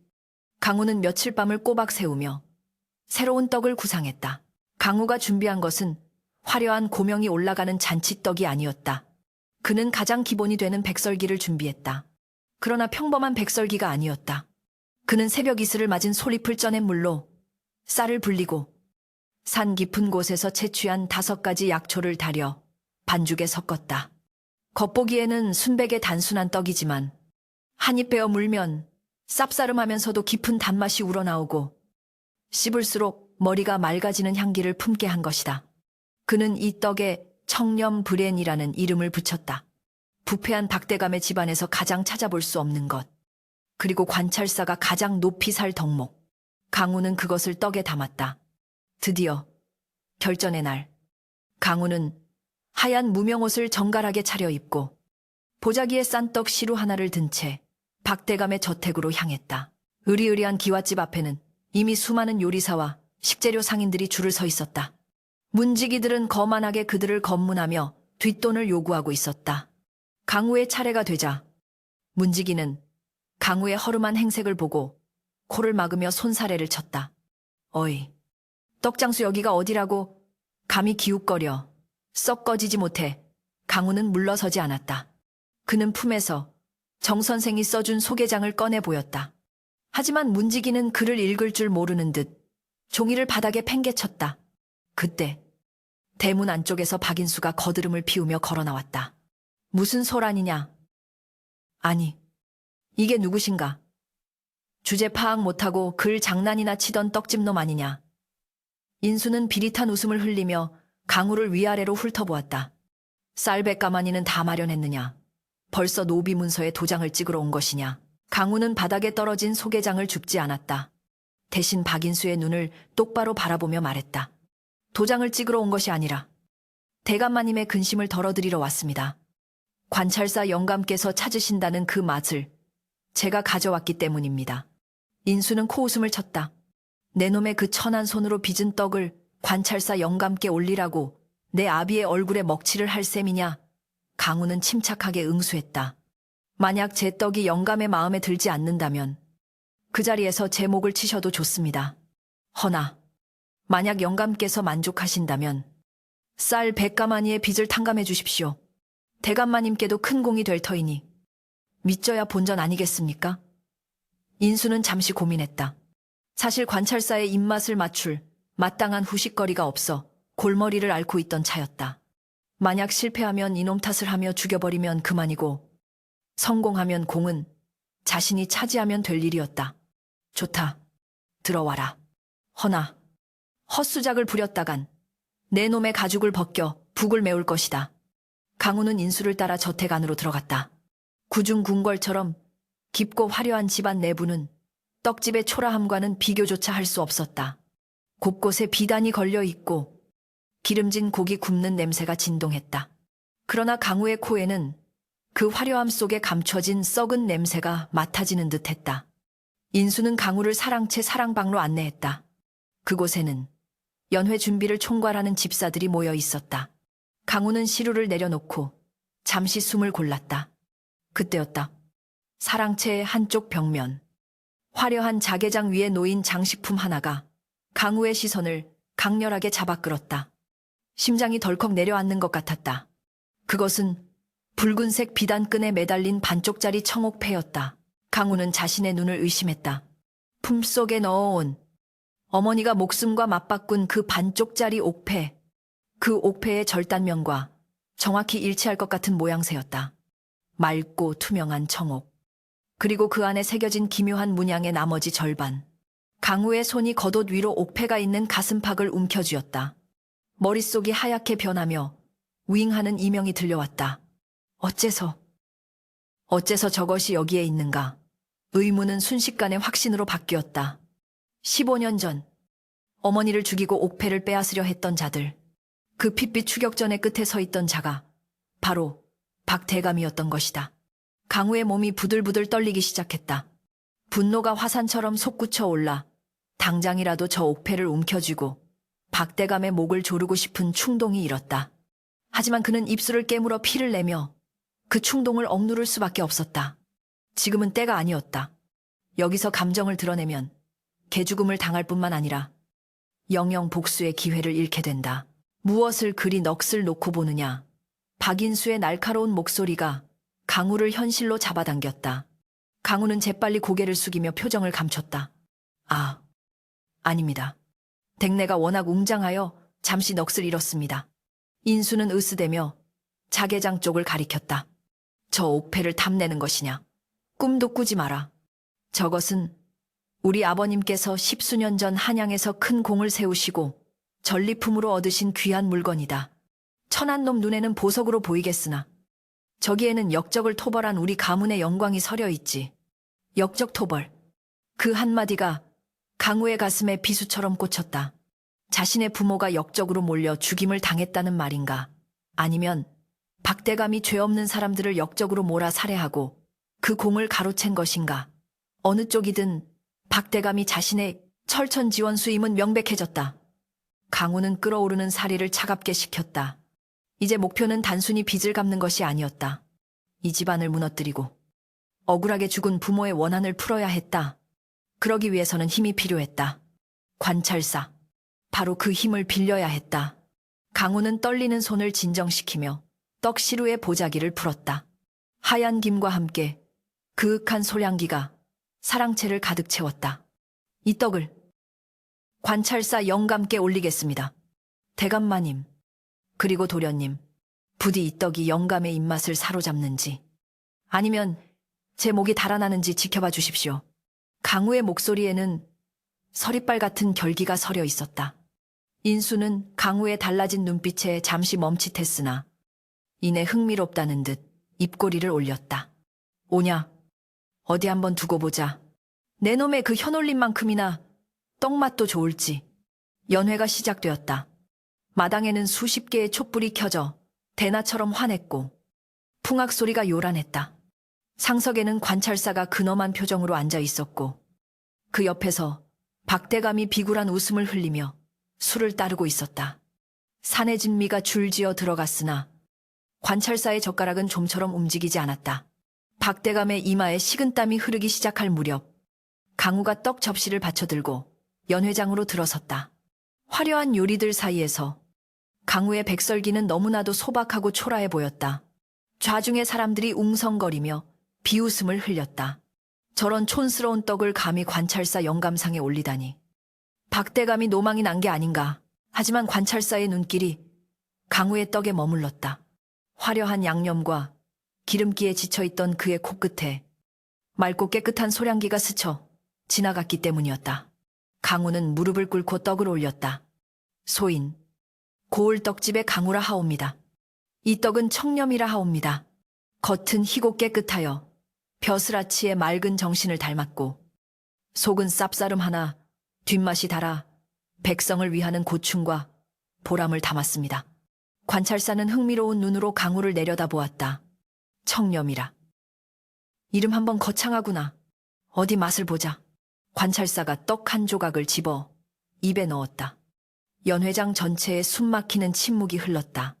A: 강우는 며칠 밤을 꼬박 세우며 새로운 떡을 구상했다. 강우가 준비한 것은 화려한 고명이 올라가는 잔치떡이 아니었다. 그는 가장 기본이 되는 백설기를 준비했다. 그러나 평범한 백설기가 아니었다. 그는 새벽 이슬을 맞은 솔잎을 쪄낸 물로 쌀을 불리고 산 깊은 곳에서 채취한 5가지 약초를 달여 반죽에 섞었다. 겉보기에는 순백의 단순한 떡이지만 한입 베어 물면 쌉싸름하면서도 깊은 단맛이 우러나오고 씹을수록 머리가 맑아지는 향기를 품게 한 것이다. 그는 이 떡에 청렴브렌이라는 이름을 붙였다. 부패한 박대감의 집안에서 가장 찾아볼 수 없는 것. 그리고 관찰사가 가장 높이 살 덕목. 강우는 그것을 떡에 담았다. 드디어 결전의 날. 강우는 하얀 무명옷을 정갈하게 차려입고 보자기에 싼 떡 시루 하나를 든 채 박대감의 저택으로 향했다. 으리으리한 기와집 앞에는 이미 수많은 요리사와 식재료 상인들이 줄을 서 있었다. 문지기들은 거만하게 그들을 검문하며 뒷돈을 요구하고 있었다. 강우의 차례가 되자 문지기는 강우의 허름한 행색을 보고 코를 막으며 손사래를 쳤다. 어이, 떡장수 여기가 어디라고 감히 기웃거려. 썩 꺼지지 못해. 강우는 물러서지 않았다. 그는 품에서 정 선생이 써준 소개장을 꺼내 보였다. 하지만 문지기는 글을 읽을 줄 모르는 듯 종이를 바닥에 팽개쳤다. 그때 대문 안쪽에서 박인수가 거드름을 피우며 걸어 나왔다. 무슨 소란이냐? 아니, 이게 누구신가? 주제 파악 못하고 글 장난이나 치던 떡집놈 아니냐? 인수는 비릿한 웃음을 흘리며 강우를 위아래로 훑어보았다. 쌀백가마니는 다 마련했느냐? 벌써 노비 문서에 도장을 찍으러 온 것이냐? 강우는 바닥에 떨어진 소개장을 줍지 않았다. 대신 박인수의 눈을 똑바로 바라보며 말했다. 도장을 찍으러 온 것이 아니라 대감마님의 근심을 덜어드리러 왔습니다. 관찰사 영감께서 찾으신다는 그 맛을 제가 가져왔기 때문입니다. 인수는 코웃음을 쳤다. 내 놈의 그 천한 손으로 빚은 떡을 관찰사 영감께 올리라고 내 아비의 얼굴에 먹칠을 할 셈이냐? 강우는 침착하게 응수했다. 만약 제 떡이 영감의 마음에 들지 않는다면 그 자리에서 제 목을 치셔도 좋습니다. 허나 만약 영감께서 만족하신다면 쌀 100가마니의 빚을 탕감해 주십시오. 대감마님께도 큰 공이 될 터이니 믿져야 본전 아니겠습니까? 인수는 잠시 고민했다. 사실 관찰사의 입맛을 맞출 마땅한 후식거리가 없어 골머리를 앓고 있던 차였다. 만약 실패하면 이놈 탓을 하며 죽여버리면 그만이고 성공하면 공은 자신이 차지하면 될 일이었다. 좋다. 들어와라. 허나 헛수작을 부렸다간 내 놈의 가죽을 벗겨 북을 메울 것이다. 강우는 인수를 따라 저택 안으로 들어갔다. 구중 궁궐처럼 깊고 화려한 집안 내부는 떡집의 초라함과는 비교조차 할 수 없었다. 곳곳에 비단이 걸려 있고 기름진 고기 굽는 냄새가 진동했다. 그러나 강우의 코에는 그 화려함 속에 감춰진 썩은 냄새가 맡아지는 듯했다. 인수는 강우를 사랑채 사랑방로 안내했다. 그곳에는 연회 준비를 총괄하는 집사들이 모여 있었다. 강우는 시루를 내려놓고 잠시 숨을 골랐다. 그때였다. 사랑채의 한쪽 벽면, 화려한 자개장 위에 놓인 장식품 하나가 강우의 시선을 강렬하게 잡아끌었다. 심장이 덜컥 내려앉는 것 같았다. 그것은 붉은색 비단끈에 매달린 반쪽짜리 청옥패였다. 강우는 자신의 눈을 의심했다. 품속에 넣어온 어머니가 목숨과 맞바꾼 그 반쪽짜리 옥패, 그 옥패의 절단면과 정확히 일치할 것 같은 모양새였다. 맑고 투명한 청옥. 그리고 그 안에 새겨진 기묘한 문양의 나머지 절반. 강우의 손이 겉옷 위로 옥패가 있는 가슴팍을 움켜쥐었다. 머릿속이 하얗게 변하며 윙하는 이명이 들려왔다. 어째서 저것이 여기에 있는가? 의문은 순식간에 확신으로 바뀌었다. 15년 전 어머니를 죽이고 옥패를 빼앗으려 했던 자들. 그 핏빛 추격전의 끝에 서 있던 자가 바로 박대감이었던 것이다. 강우의 몸이 부들부들 떨리기 시작했다. 분노가 화산처럼 솟구쳐 올라 당장이라도 저 옥패를 움켜쥐고 박대감의 목을 조르고 싶은 충동이 일었다. 하지만 그는 입술을 깨물어 피를 내며 그 충동을 억누를 수밖에 없었다. 지금은 때가 아니었다. 여기서 감정을 드러내면 개죽음을 당할 뿐만 아니라 영영 복수의 기회를 잃게 된다. 무엇을 그리 넋을 놓고 보느냐. 박인수의 날카로운 목소리가 강우를 현실로 잡아당겼다. 강우는 재빨리 고개를 숙이며 표정을 감췄다. 아닙니다. 댁내가 워낙 웅장하여 잠시 넋을 잃었습니다. 인수는 으스대며 자개장 쪽을 가리켰다. 저 옥패를 탐내는 것이냐. 꿈도 꾸지 마라. 저것은 우리 아버님께서 10수년 전 한양에서 큰 공을 세우시고 전리품으로 얻으신 귀한 물건이다. 천한 놈 눈에는 보석으로 보이겠으나 저기에는 역적을 토벌한 우리 가문의 영광이 서려 있지. 역적 토벌. 그 한마디가 강우의 가슴에 비수처럼 꽂혔다. 자신의 부모가 역적으로 몰려 죽임을 당했다는 말인가? 아니면 박대감이 죄 없는 사람들을 역적으로 몰아 살해하고 그 공을 가로챈 것인가? 어느 쪽이든 박대감이 자신의 철천지원수임은 명백해졌다. 강우는 끓어오르는 사리를 차갑게 식혔다. 이제 목표는 단순히 빚을 갚는 것이 아니었다. 이 집안을 무너뜨리고 억울하게 죽은 부모의 원한을 풀어야 했다. 그러기 위해서는 힘이 필요했다. 관찰사. 바로 그 힘을 빌려야 했다. 강우는 떨리는 손을 진정시키며 떡시루의 보자기를 풀었다. 하얀 김과 함께 그윽한 소량기가 사랑채를 가득 채웠다. 이 떡을 관찰사 영감께 올리겠습니다. 대감마님, 그리고 도련님, 부디 이 떡이 영감의 입맛을 사로잡는지 아니면 제 목이 달아나는지 지켜봐 주십시오. 강우의 목소리에는 서리빨 같은 결기가 서려 있었다. 인수는 강우의 달라진 눈빛에 잠시 멈칫했으나 이내 흥미롭다는 듯 입꼬리를 올렸다. 오냐? 어디 한번 두고 보자. 내 놈의 그 현올림만큼이나 떡맛도 좋을지. 연회가 시작되었다. 마당에는 수십 개의 촛불이 켜져 대나처럼 환했고 풍악 소리가 요란했다. 상석에는 관찰사가 근엄한 표정으로 앉아 있었고 그 옆에서 박대감이 비굴한 웃음을 흘리며 술을 따르고 있었다. 산해진 미가 줄지어 들어갔으나 관찰사의 젓가락은 좀처럼 움직이지 않았다. 박대감의 이마에 식은땀이 흐르기 시작할 무렵 강우가 떡 접시를 받쳐들고 연회장으로 들어섰다. 화려한 요리들 사이에서 강우의 백설기는 너무나도 소박하고 초라해 보였다. 좌중의 사람들이 웅성거리며 비웃음을 흘렸다. 저런 촌스러운 떡을 감히 관찰사 영감상에 올리다니. 박대감이 노망이 난 게 아닌가. 하지만 관찰사의 눈길이 강우의 떡에 머물렀다. 화려한 양념과 기름기에 지쳐있던 그의 코끝에 맑고 깨끗한 소량기가 스쳐 지나갔기 때문이었다. 강우는 무릎을 꿇고 떡을 올렸다. 소인, 고을 떡집의 강우라 하옵니다. 이 떡은 청렴이라 하옵니다. 겉은 희고 깨끗하여 벼슬아치의 맑은 정신을 닮았고 속은 쌉싸름하나 뒷맛이 달아 백성을 위하는 고충과 보람을 담았습니다. 관찰사는 흥미로운 눈으로 강우를 내려다보았다. 청렴이라. 이름 한번 거창하구나. 어디 맛을 보자. 관찰사가 떡 한 조각을 집어 입에 넣었다. 연회장 전체에 숨막히는 침묵이 흘렀다.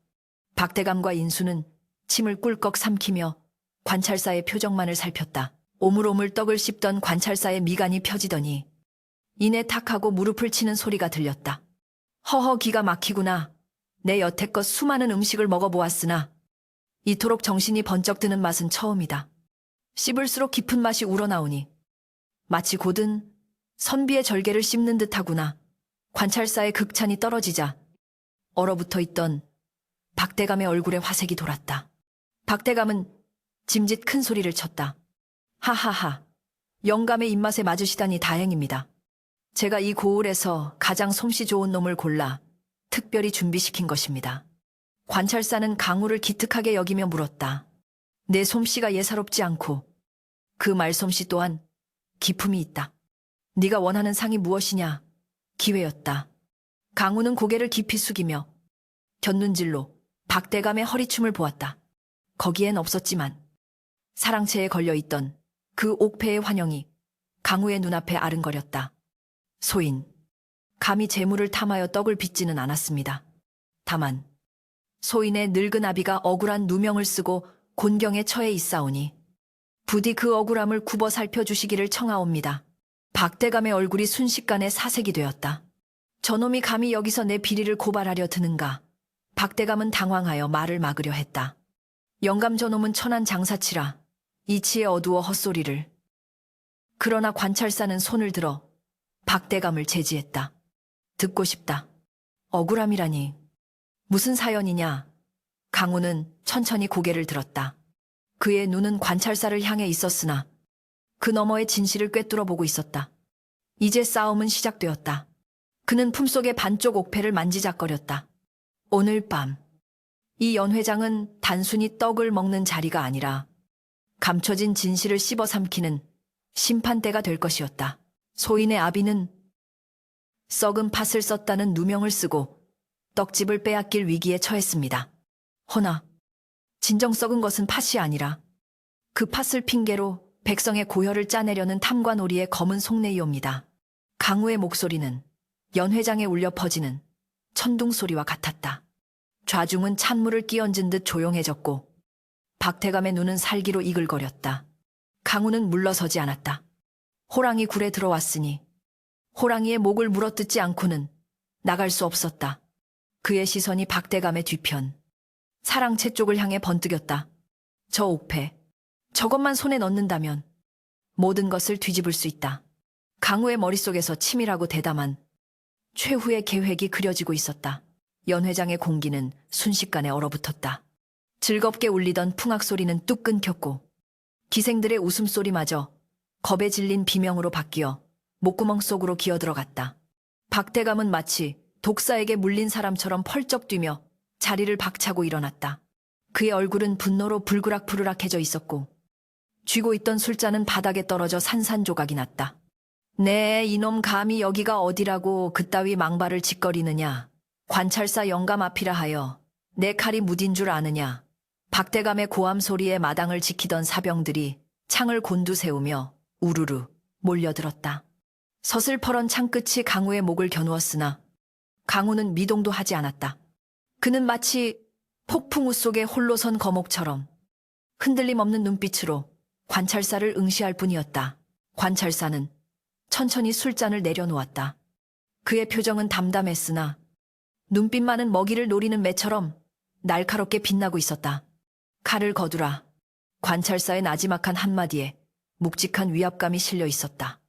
A: 박대감과 인수는 침을 꿀꺽 삼키며 관찰사의 표정만을 살폈다. 오물오물 떡을 씹던 관찰사의 미간이 펴지더니 이내 탁하고 무릎을 치는 소리가 들렸다. 허허 기가 막히구나. 내 여태껏 수많은 음식을 먹어보았으나 이토록 정신이 번쩍 드는 맛은 처음이다. 씹을수록 깊은 맛이 우러나오니 마치 곧은 선비의 절개를 씹는 듯하구나. 관찰사의 극찬이 떨어지자 얼어붙어 있던 박대감의 얼굴에 화색이 돌았다. 박대감은 짐짓 큰 소리를 쳤다. 하하하, 영감의 입맛에 맞으시다니 다행입니다. 제가 이 고을에서 가장 솜씨 좋은 놈을 골라 특별히 준비시킨 것입니다. 관찰사는 강우를 기특하게 여기며 물었다. 내 솜씨가 예사롭지 않고 그 말솜씨 또한 기품이 있다. 네가 원하는 상이 무엇이냐? 기회였다. 강우는 고개를 깊이 숙이며 곁눈질로 박대감의 허리춤을 보았다. 거기엔 없었지만 사랑채에 걸려있던 그 옥패의 환영이 강우의 눈앞에 아른거렸다. 소인, 감히 재물을 탐하여 떡을 빚지는 않았습니다. 다만 소인의 늙은 아비가 억울한 누명을 쓰고 곤경에 처해 있사오니 부디 그 억울함을 굽어 살펴주시기를 청하옵니다. 박대감의 얼굴이 순식간에 사색이 되었다. 저놈이 감히 여기서 내 비리를 고발하려 드는가. 박대감은 당황하여 말을 막으려 했다. 영감 저놈은 천한 장사치라 이치에 어두워 헛소리를. 그러나 관찰사는 손을 들어 박대감을 제지했다. 듣고 싶다. 억울함이라니. 무슨 사연이냐? 강우는 천천히 고개를 들었다. 그의 눈은 관찰사를 향해 있었으나 그 너머의 진실을 꿰뚫어 보고 있었다. 이제 싸움은 시작되었다. 그는 품속의 반쪽 옥패를 만지작거렸다. 오늘 밤, 이 연회장은 단순히 떡을 먹는 자리가 아니라 감춰진 진실을 씹어 삼키는 심판대가 될 것이었다. 소인의 아비는 썩은 팥을 썼다는 누명을 쓰고 떡집을 빼앗길 위기에 처했습니다. 허나 진정 썩은 것은 팥이 아니라 그 팥을 핑계로 백성의 고혈을 짜내려는 탐관오리의 검은 속내이옵니다. 강우의 목소리는 연회장에 울려 퍼지는 천둥 소리와 같았다. 좌중은 찬물을 끼얹은 듯 조용해졌고 박대감의 눈은 살기로 이글거렸다. 강우는 물러서지 않았다. 호랑이 굴에 들어왔으니 호랑이의 목을 물어뜯지 않고는 나갈 수 없었다. 그의 시선이 박대감의 뒤편 사랑채 쪽을 향해 번뜩였다. 저 옥패, 저것만 손에 넣는다면 모든 것을 뒤집을 수 있다. 강우의 머릿속에서 치밀하고 대담한 최후의 계획이 그려지고 있었다. 연회장의 공기는 순식간에 얼어붙었다. 즐겁게 울리던 풍악 소리는 뚝 끊겼고 기생들의 웃음소리마저 겁에 질린 비명으로 바뀌어 목구멍 속으로 기어들어갔다. 박대감은 마치 독사에게 물린 사람처럼 펄쩍 뛰며 자리를 박차고 일어났다. 그의 얼굴은 분노로 불그락부르락해져 있었고 쥐고 있던 술잔은 바닥에 떨어져 산산조각이 났다. 네, 이놈 감히 여기가 어디라고 그따위 망발을 짓거리느냐. 관찰사 영감 앞이라 하여 내 칼이 무딘 줄 아느냐. 박대감의 고함 소리에 마당을 지키던 사병들이 창을 곤두세우며 우르르 몰려들었다. 서슬퍼런 창끝이 강우의 목을 겨누었으나 강우는 미동도 하지 않았다. 그는 마치 폭풍우 속에 홀로 선 거목처럼 흔들림 없는 눈빛으로 관찰사를 응시할 뿐이었다. 관찰사는 천천히 술잔을 내려놓았다. 그의 표정은 담담했으나 눈빛만은 먹이를 노리는 매처럼 날카롭게 빛나고 있었다. 칼을 거두라. 관찰사의 나지막한 한마디에 묵직한 위압감이 실려 있었다.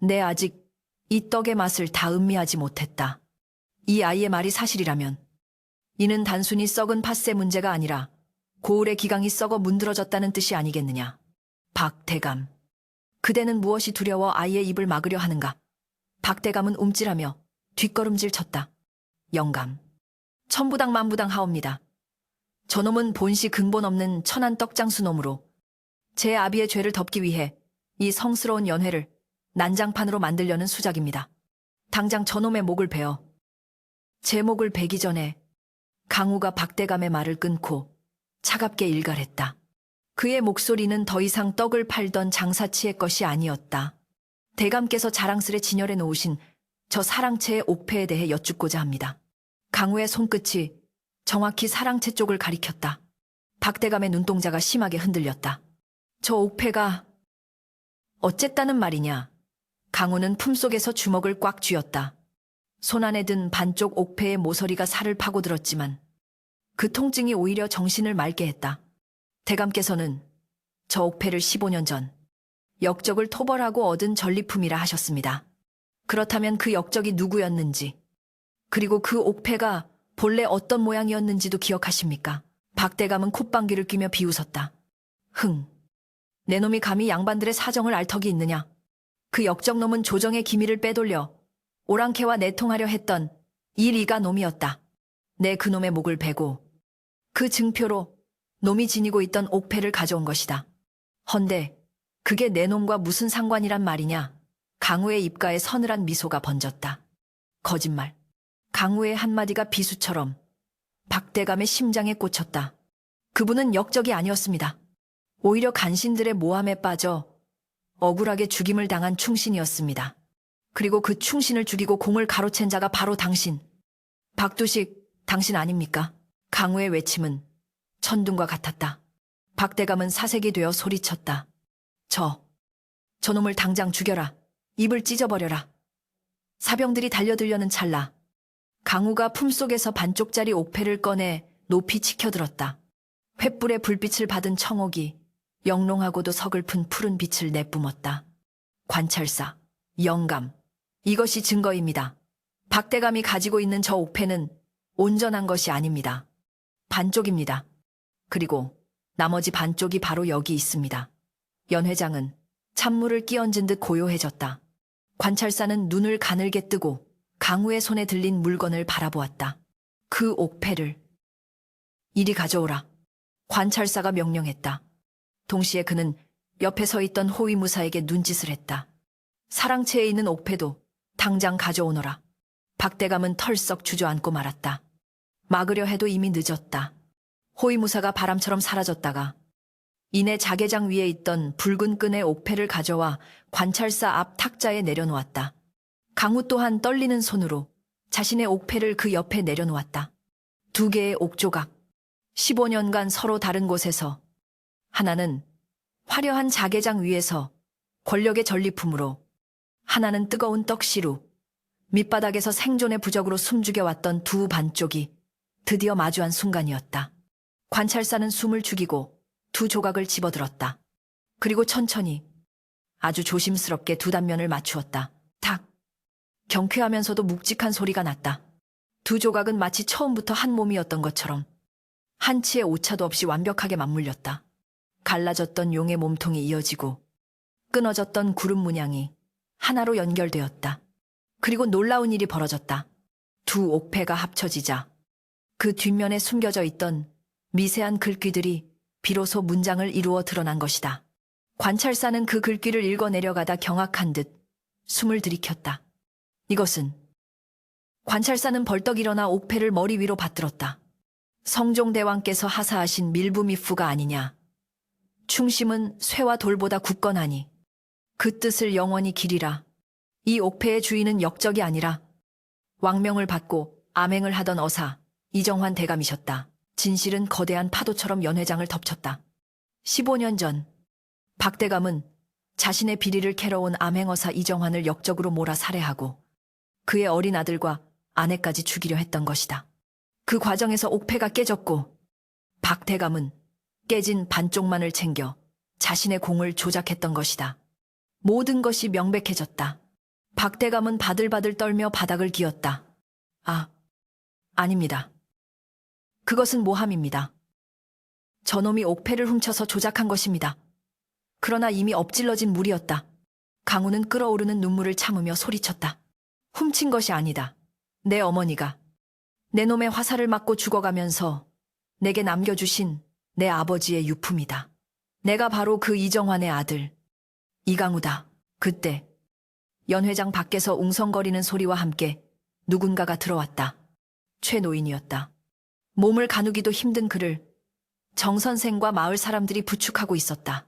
A: 내 아직 이 떡의 맛을 다 음미하지 못했다. 이 아이의 말이 사실이라면 이는 단순히 썩은 팥의 문제가 아니라 고을의 기강이 썩어 문드러졌다는 뜻이 아니겠느냐. 박대감, 그대는 무엇이 두려워 아이의 입을 막으려 하는가? 박대감은 움찔하며 뒷걸음질 쳤다. 영감, 천부당 만부당 하옵니다. 저놈은 본시 근본 없는 천한 떡장수놈으로 제 아비의 죄를 덮기 위해 이 성스러운 연회를 난장판으로 만들려는 수작입니다. 당장 저놈의 목을 베어 제 목을 베기 전에. 강우가 박대감의 말을 끊고 차갑게 일갈했다. 그의 목소리는 더 이상 떡을 팔던 장사치의 것이 아니었다. 대감께서 자랑스레 진열해 놓으신 저 사랑채의 옥패에 대해 여쭙고자 합니다. 강우의 손끝이 정확히 사랑채 쪽을 가리켰다. 박대감의 눈동자가 심하게 흔들렸다. 저 옥패가 어쨌다는 말이냐? 강우는 품속에서 주먹을 꽉 쥐었다. 손안에 든 반쪽 옥패의 모서리가 살을 파고들었지만 그 통증이 오히려 정신을 맑게 했다. 대감께서는 저 옥패를 15년 전 역적을 토벌하고 얻은 전리품이라 하셨습니다. 그렇다면 그 역적이 누구였는지 그리고 그 옥패가 본래 어떤 모양이었는지도 기억하십니까? 박대감은 콧방귀를 뀌며 비웃었다. 흥. 내 놈이 감히 양반들의 사정을 알 턱이 있느냐? 그 역적놈은 조정의 기밀을 빼돌려 오랑캐와 내통하려 했던 이 리가 놈이었다. 내 그놈의 목을 베고 그 증표로 놈이 지니고 있던 옥패를 가져온 것이다. 헌데 그게 내 놈과 무슨 상관이란 말이냐? 강우의 입가에 서늘한 미소가 번졌다. 거짓말. 강우의 한마디가 비수처럼 박대감의 심장에 꽂혔다. 그분은 역적이 아니었습니다. 오히려 간신들의 모함에 빠져 억울하게 죽임을 당한 충신이었습니다. 그리고 그 충신을 죽이고 공을 가로챈 자가 바로 당신. 박두식, 당신 아닙니까? 강우의 외침은 천둥과 같았다. 박대감은 사색이 되어 소리쳤다. 저놈을 당장 죽여라. 입을 찢어버려라. 사병들이 달려들려는 찰나 강우가 품속에서 반쪽짜리 옥패를 꺼내 높이 치켜들었다. 횃불의 불빛을 받은 청옥이 영롱하고도 서글픈 푸른 빛을 내뿜었다. 관찰사, 영감, 이것이 증거입니다. 박대감이 가지고 있는 저 옥패는 온전한 것이 아닙니다. 반쪽입니다. 그리고 나머지 반쪽이 바로 여기 있습니다. 연 회장은 찬물을 끼얹은 듯 고요해졌다. 관찰사는 눈을 가늘게 뜨고 강우의 손에 들린 물건을 바라보았다. 그 옥패를 이리 가져오라. 관찰사가 명령했다. 동시에 그는 옆에 서 있던 호위무사에게 눈짓을 했다. 사랑채에 있는 옥패도 당장 가져오너라. 박대감은 털썩 주저앉고 말았다. 막으려 해도 이미 늦었다. 호위무사가 바람처럼 사라졌다가 이내 자개장 위에 있던 붉은 끈의 옥패를 가져와 관찰사 앞 탁자에 내려놓았다. 강우 또한 떨리는 손으로 자신의 옥패를 그 옆에 내려놓았다. 두 개의 옥조각, 15년간 서로 다른 곳에서, 하나는 화려한 자개장 위에서 권력의 전리품으로, 하나는 뜨거운 떡시루, 밑바닥에서 생존의 부적으로 숨죽여왔던 두 반쪽이 드디어 마주한 순간이었다. 관찰사는 숨을 죽이고 두 조각을 집어들었다. 그리고 천천히 아주 조심스럽게 두 단면을 맞추었다. 탁! 경쾌하면서도 묵직한 소리가 났다. 두 조각은 마치 처음부터 한 몸이었던 것처럼 한치의 오차도 없이 완벽하게 맞물렸다. 갈라졌던 용의 몸통이 이어지고 끊어졌던 구름 문양이 하나로 연결되었다. 그리고 놀라운 일이 벌어졌다. 두 옥패가 합쳐지자 그 뒷면에 숨겨져 있던 미세한 글귀들이 비로소 문장을 이루어 드러난 것이다. 관찰사는 그 글귀를 읽어 내려가다 경악한 듯 숨을 들이켰다. 이것은, 관찰사는 벌떡 일어나 옥패를 머리 위로 받들었다. 성종대왕께서 하사하신 밀부미fu가 아니냐. 충심은 쇠와 돌보다 굳건하니 그 뜻을 영원히 기리라. 이 옥패의 주인은 역적이 아니라 왕명을 받고 암행을 하던 어사 이정환 대감이셨다. 진실은 거대한 파도처럼 연회장을 덮쳤다. 15년 전 박대감은 자신의 비리를 캐러온 암행어사 이정환을 역적으로 몰아 살해하고 그의 어린 아들과 아내까지 죽이려 했던 것이다. 그 과정에서 옥패가 깨졌고 박대감은 깨진 반쪽만을 챙겨 자신의 공을 조작했던 것이다. 모든 것이 명백해졌다. 박대감은 바들바들 떨며 바닥을 기었다. 아닙니다. 그것은 모함입니다. 저놈이 옥패를 훔쳐서 조작한 것입니다. 그러나 이미 엎질러진 물이었다. 강우는 끓어오르는 눈물을 참으며 소리쳤다. 훔친 것이 아니다. 내 어머니가 내 놈의 화살을 맞고 죽어가면서 내게 남겨주신 내 아버지의 유품이다. 내가 바로 그 이정환의 아들 이강우다. 그때 연 회장 밖에서 웅성거리는 소리와 함께 누군가가 들어왔다. 최 노인이었다. 몸을 가누기도 힘든 그를 정 선생과 마을 사람들이 부축하고 있었다.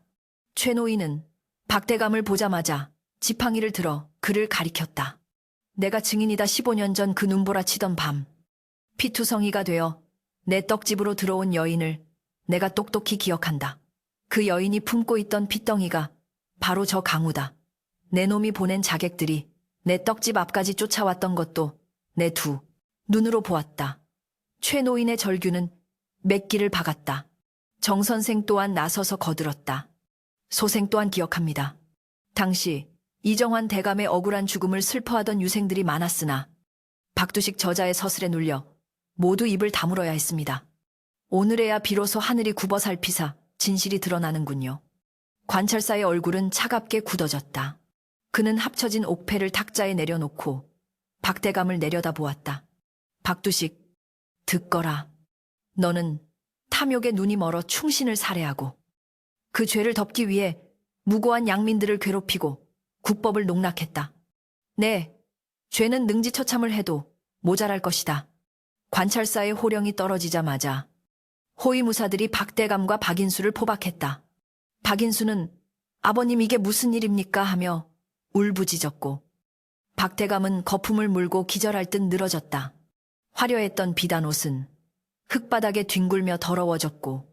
A: 최 노인은 박대감을 보자마자 지팡이를 들어 그를 가리켰다. 내가 증인이다. 15년 전 그 눈보라치던 밤 피투성이가 되어 내 떡집으로 들어온 여인을 내가 똑똑히 기억한다. 그 여인이 품고 있던 핏덩이가 바로 저 강우다. 내 놈이 보낸 자객들이 내 떡집 앞까지 쫓아왔던 것도 내 두 눈으로 보았다. 최 노인의 절규는 맷길을 박았다. 정 선생 또한 나서서 거들었다. 소생 또한 기억합니다. 당시 이정환 대감의 억울한 죽음을 슬퍼하던 유생들이 많았으나 박두식 저자의 서술에 눌려 모두 입을 다물어야 했습니다. 오늘에야 비로소 하늘이 굽어 살피사 진실이 드러나는군요. 관찰사의 얼굴은 차갑게 굳어졌다. 그는 합쳐진 옥패를 탁자에 내려놓고 박대감을 내려다보았다. 박두식, 듣거라. 너는 탐욕에 눈이 멀어 충신을 살해하고 그 죄를 덮기 위해 무고한 양민들을 괴롭히고 국법을 농락했다. 네, 죄는 능지처참을 해도 모자랄 것이다. 관찰사의 호령이 떨어지자마자 호위무사들이 박대감과 박인수를 포박했다. 박인수는 아버님 이게 무슨 일입니까 하며 울부짖었고 박대감은 거품을 물고 기절할 듯 늘어졌다. 화려했던 비단옷은 흙바닥에 뒹굴며 더러워졌고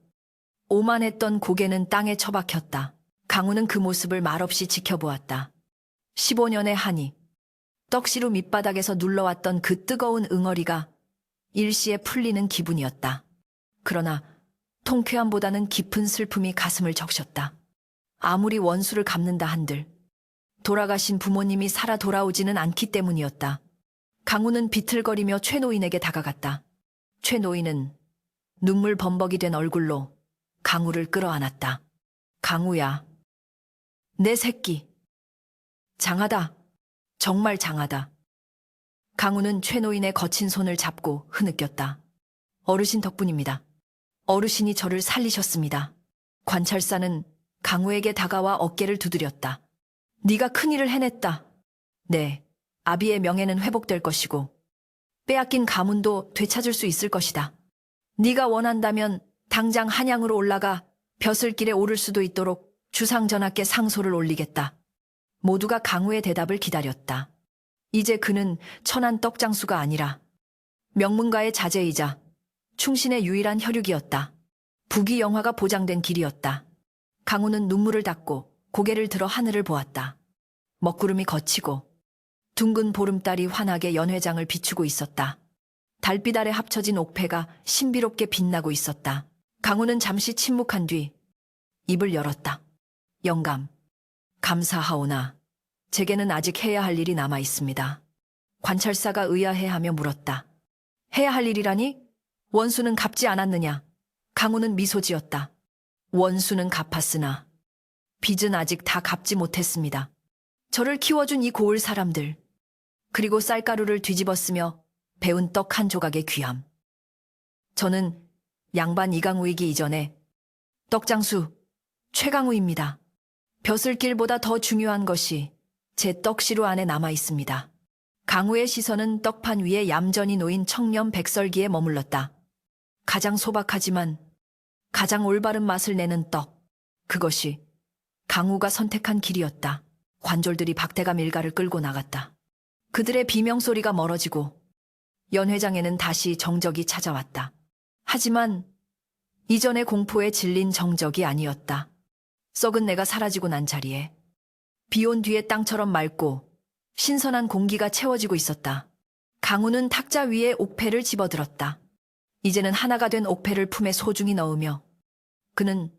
A: 오만했던 고개는 땅에 처박혔다. 강우는 그 모습을 말없이 지켜보았다. 15년의 한이, 떡시루 밑바닥에서 눌러왔던 그 뜨거운 응어리가 일시에 풀리는 기분이었다. 그러나 통쾌함보다는 깊은 슬픔이 가슴을 적셨다. 아무리 원수를 갚는다 한들 돌아가신 부모님이 살아 돌아오지는 않기 때문이었다. 강우는 비틀거리며 최노인에게 다가갔다. 최노인은 눈물 범벅이 된 얼굴로 강우를 끌어안았다. 강우야, 내 새끼. 장하다. 정말 장하다. 강우는 최노인의 거친 손을 잡고 흐느꼈다. 어르신 덕분입니다. 어르신이 저를 살리셨습니다. 관찰사는 강우에게 다가와 어깨를 두드렸다. 네가 큰일을 해냈다. 네, 아비의 명예는 회복될 것이고 빼앗긴 가문도 되찾을 수 있을 것이다. 네가 원한다면 당장 한양으로 올라가 벼슬길에 오를 수도 있도록 주상전하께 상소를 올리겠다. 모두가 강우의 대답을 기다렸다. 이제 그는 천한 떡장수가 아니라 명문가의 자제이자 충신의 유일한 혈육이었다. 부귀영화가 보장된 길이었다. 강우는 눈물을 닦고 고개를 들어 하늘을 보았다. 먹구름이 걷히고 둥근 보름달이 환하게 연회장을 비추고 있었다. 달빛 아래 합쳐진 옥패가 신비롭게 빛나고 있었다. 강우는 잠시 침묵한 뒤 입을 열었다. 영감, 감사하오나 제게는 아직 해야 할 일이 남아 있습니다. 관찰사가 의아해하며 물었다. 해야 할 일이라니? 원수는 갚지 않았느냐? 강우는 미소 지었다. 원수는 갚았으나 빚은 아직 다 갚지 못했습니다. 저를 키워준 이 고을 사람들, 그리고 쌀가루를 뒤집어쓰며 배운 떡 한 조각의 귀함. 저는 양반 이강우이기 이전에 떡장수 최강우입니다. 벼슬길보다 더 중요한 것이 제 떡시루 안에 남아 있습니다. 강우의 시선은 떡판 위에 얌전히 놓인 청렴 백설기에 머물렀다. 가장 소박하지만 가장 올바른 맛을 내는 떡. 그것이 강우가 선택한 길이었다. 관졸들이 박대감 일가를 끌고 나갔다. 그들의 비명소리가 멀어지고 연회장에는 다시 정적이 찾아왔다. 하지만 이전의 공포에 질린 정적이 아니었다. 썩은 내가 사라지고 난 자리에 비온 뒤에 땅처럼 맑고 신선한 공기가 채워지고 있었다. 강우는 탁자 위에 옥패를 집어들었다. 이제는 하나가 된 옥패를 품에 소중히 넣으며 그는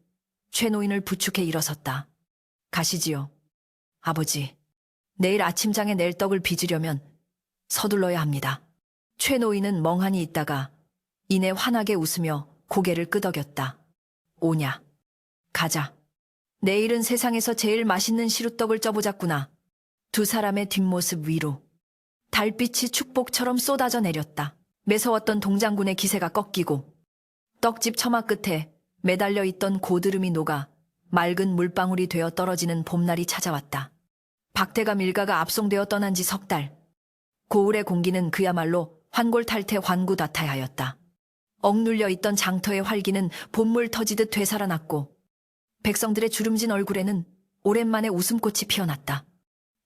A: 최노인을 부축해 일어섰다. 가시지요. 아버지, 내일 아침장에 낼 떡을 빚으려면 서둘러야 합니다. 최노인은 멍하니 있다가 이내 환하게 웃으며 고개를 끄덕였다. 오냐. 가자. 내일은 세상에서 제일 맛있는 시루떡을 쪄보자꾸나. 두 사람의 뒷모습 위로 달빛이 축복처럼 쏟아져 내렸다. 매서웠던 동장군의 기세가 꺾이고 떡집 처마 끝에 매달려 있던 고드름이 녹아 맑은 물방울이 되어 떨어지는 봄날이 찾아왔다. 박대감 일가가 압송되어 떠난 지 석 달. 고을의 공기는 그야말로 환골탈태 환구다타하였다. 억눌려 있던 장터의 활기는 봄물 터지듯 되살아났고 백성들의 주름진 얼굴에는 오랜만에 웃음꽃이 피어났다.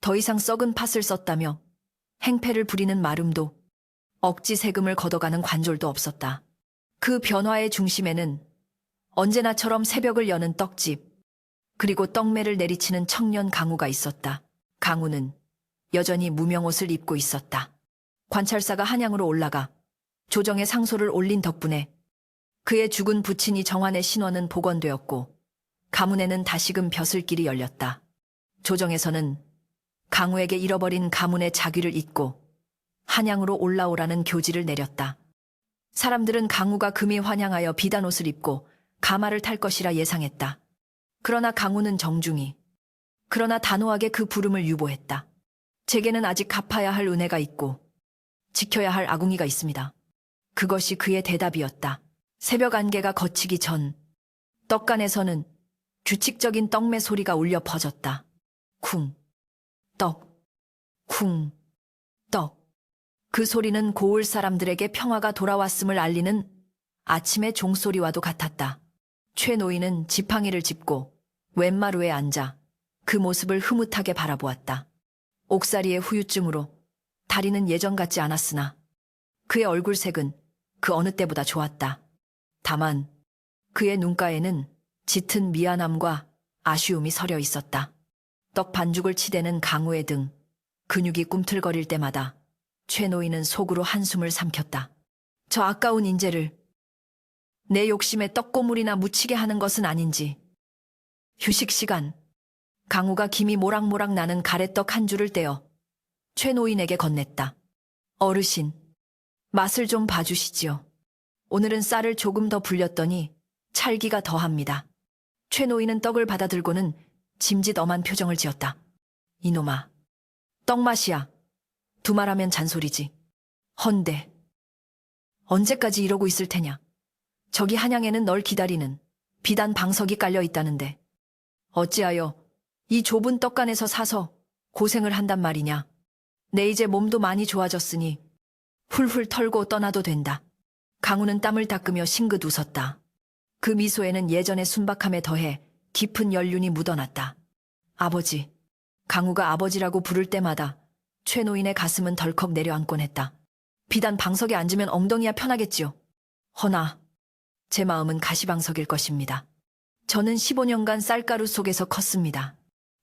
A: 더 이상 썩은 팥을 썼다며 행패를 부리는 마름도 억지 세금을 걷어가는 관졸도 없었다. 그 변화의 중심에는 언제나처럼 새벽을 여는 떡집, 그리고 떡매를 내리치는 청년 강우가 있었다. 강우는 여전히 무명옷을 입고 있었다. 관찰사가 한양으로 올라가 조정의 상소를 올린 덕분에 그의 죽은 부친이 정환의 신원은 복원되었고 가문에는 다시금 벼슬길이 열렸다. 조정에서는 강우에게 잃어버린 가문의 자귀를 잇고 한양으로 올라오라는 교지를 내렸다. 사람들은 강우가 금이 환영하여 비단 옷을 입고 가마를 탈 것이라 예상했다. 그러나 강우는 정중히, 그러나 단호하게 그 부름을 유보했다. 제게는 아직 갚아야 할 은혜가 있고 지켜야 할 아궁이가 있습니다. 그것이 그의 대답이었다. 새벽 안개가 걷히기 전 떡간에서는 규칙적인 떡매 소리가 울려 퍼졌다. 쿵, 떡, 쿵, 떡. 그 소리는 고을 사람들에게 평화가 돌아왔음을 알리는 아침의 종소리와도 같았다. 최 노인은 지팡이를 짚고 웬마루에 앉아 그 모습을 흐뭇하게 바라보았다. 옥살이의 후유증으로 다리는 예전 같지 않았으나 그의 얼굴색은 그 어느 때보다 좋았다. 다만 그의 눈가에는 짙은 미안함과 아쉬움이 서려 있었다. 떡 반죽을 치대는 강우의 등 근육이 꿈틀거릴 때마다 최 노인은 속으로 한숨을 삼켰다. 저 아까운 인재를 내 욕심에 떡고물이나 묻히게 하는 것은 아닌지. 휴식 시간, 강우가 김이 모락모락 나는 가래떡 한 줄을 떼어 최 노인에게 건넸다. 어르신, 맛을 좀 봐주시지요. 오늘은 쌀을 조금 더 불렸더니 찰기가 더합니다. 최 노인은 떡을 받아들고는 짐짓 엄한 표정을 지었다. 이놈아, 떡맛이야. 두말하면 잔소리지. 헌데, 언제까지 이러고 있을 테냐. 저기 한양에는 널 기다리는 비단 방석이 깔려 있다는데 어찌하여 이 좁은 떡간에서 사서 고생을 한단 말이냐. 내 이제 몸도 많이 좋아졌으니 훌훌 털고 떠나도 된다. 강우는 땀을 닦으며 싱긋 웃었다. 그 미소에는 예전의 순박함에 더해 깊은 연륜이 묻어났다. 아버지. 강우가 아버지라고 부를 때마다 최 노인의 가슴은 덜컥 내려앉곤 했다. 비단 방석에 앉으면 엉덩이야 편하겠지요. 허나 제 마음은 가시방석일 것입니다. 저는 15년간 쌀가루 속에서 컸습니다.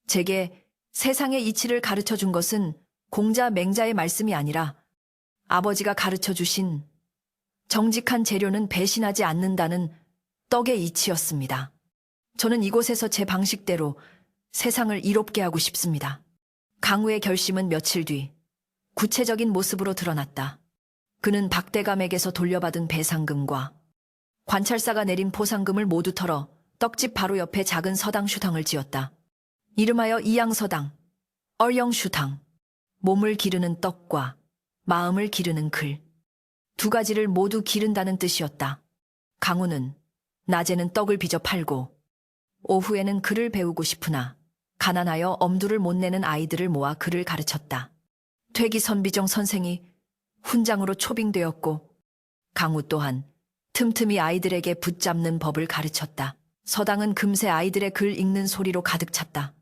A: 제게 세상의 이치를 가르쳐 준 것은 공자 맹자의 말씀이 아니라 아버지가 가르쳐 주신 정직한 재료는 배신하지 않는다는 떡의 이치였습니다. 저는 이곳에서 제 방식대로 세상을 이롭게 하고 싶습니다. 강우의 결심은 며칠 뒤 구체적인 모습으로 드러났다. 그는 박대감에게서 돌려받은 배상금과 관찰사가 내린 포상금을 모두 털어 떡집 바로 옆에 작은 서당 슈탕을 지었다. 이름하여 이양서당, 얼영슈탕. 몸을 기르는 떡과 마음을 기르는 글. 두 가지를 모두 기른다는 뜻이었다. 강우는 낮에는 떡을 빚어 팔고 오후에는 글을 배우고 싶으나 가난하여 엄두를 못 내는 아이들을 모아 글을 가르쳤다. 퇴기 선비정 선생이 훈장으로 초빙되었고 강우 또한 틈틈이 아이들에게 붙잡는 법을 가르쳤다. 서당은 금세 아이들의 글 읽는 소리로 가득 찼다.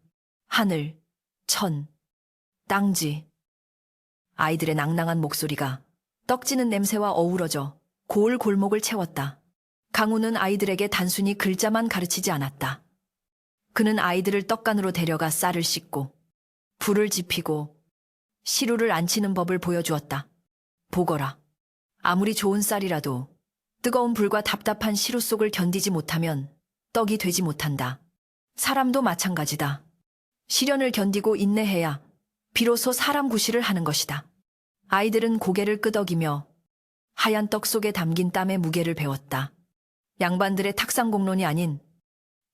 A: 하늘, 천, 땅지. 아이들의 낭낭한 목소리가 떡지는 냄새와 어우러져 고을 골목을 채웠다. 강우는 아이들에게 단순히 글자만 가르치지 않았다. 그는 아이들을 떡간으로 데려가 쌀을 씻고 불을 지피고 시루를 안치는 법을 보여주었다. 보거라. 아무리 좋은 쌀이라도 뜨거운 불과 답답한 시루 속을 견디지 못하면 떡이 되지 못한다. 사람도 마찬가지다. 시련을 견디고 인내해야 비로소 사람 구실을 하는 것이다. 아이들은 고개를 끄덕이며 하얀 떡 속에 담긴 땀의 무게를 배웠다. 양반들의 탁상공론이 아닌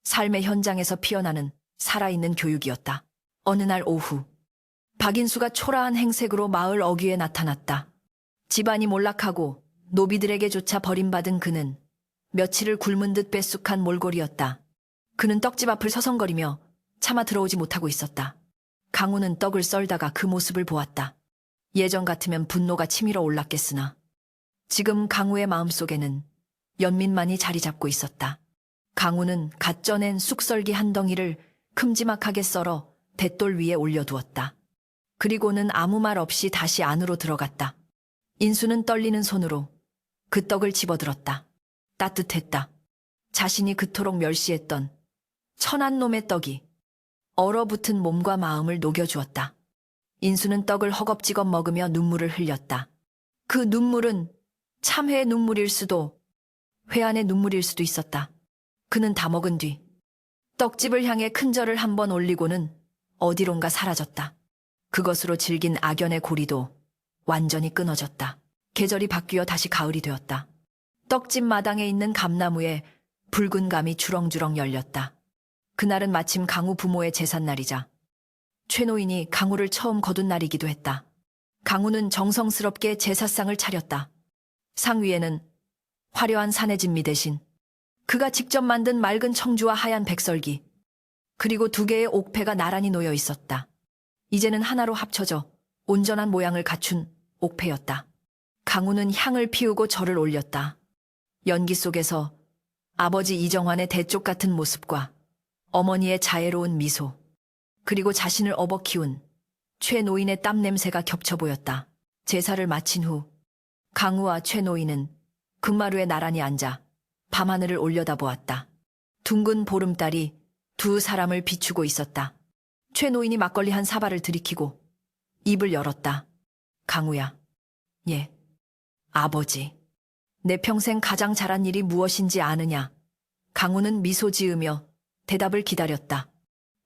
A: 삶의 현장에서 피어나는 살아있는 교육이었다. 어느 날 오후, 박인수가 초라한 행색으로 마을 어귀에 나타났다. 집안이 몰락하고 노비들에게조차 버림받은 그는 며칠을 굶은 듯 뱃쑥한 몰골이었다. 그는 떡집 앞을 서성거리며 차마 들어오지 못하고 있었다. 강우는 떡을 썰다가 그 모습을 보았다. 예전 같으면 분노가 치밀어 올랐겠으나 지금 강우의 마음속에는 연민만이 자리 잡고 있었다. 강우는 갓 쪄낸 쑥썰기 한 덩이를 큼지막하게 썰어 뱃돌 위에 올려두었다. 그리고는 아무 말 없이 다시 안으로 들어갔다. 인수는 떨리는 손으로 그 떡을 집어들었다. 따뜻했다. 자신이 그토록 멸시했던 천한 놈의 떡이 얼어붙은 몸과 마음을 녹여주었다. 인수는 떡을 허겁지겁 먹으며 눈물을 흘렸다. 그 눈물은 참회의 눈물일 수도 회한의 눈물일 수도 있었다. 그는 다 먹은 뒤 떡집을 향해 큰 절을 한 번 올리고는 어디론가 사라졌다. 그것으로 질긴 악연의 고리도 완전히 끊어졌다. 계절이 바뀌어 다시 가을이 되었다. 떡집 마당에 있는 감나무에 붉은 감이 주렁주렁 열렸다. 그날은 마침 강우 부모의 제삿날이자 최 노인이 강우를 처음 거둔 날이기도 했다. 강우는 정성스럽게 제사상을 차렸다. 상 위에는 화려한 산해진미 대신 그가 직접 만든 맑은 청주와 하얀 백설기, 그리고 2개의 옥패가 나란히 놓여 있었다. 이제는 하나로 합쳐져 온전한 모양을 갖춘 옥패였다. 강우는 향을 피우고 절을 올렸다. 연기 속에서 아버지 이정환의 대쪽 같은 모습과 어머니의 자애로운 미소, 그리고 자신을 업어 키운 최 노인의 땀 냄새가 겹쳐 보였다. 제사를 마친 후 강우와 최 노인은 금마루에 나란히 앉아 밤하늘을 올려다보았다. 둥근 보름달이 2 사람을 비추고 있었다. 최 노인이 막걸리 한 사발을 들이키고 입을 열었다. 강우야. 예. 아버지. 내 평생 가장 잘한 일이 무엇인지 아느냐? 강우는 미소 지으며 대답을 기다렸다.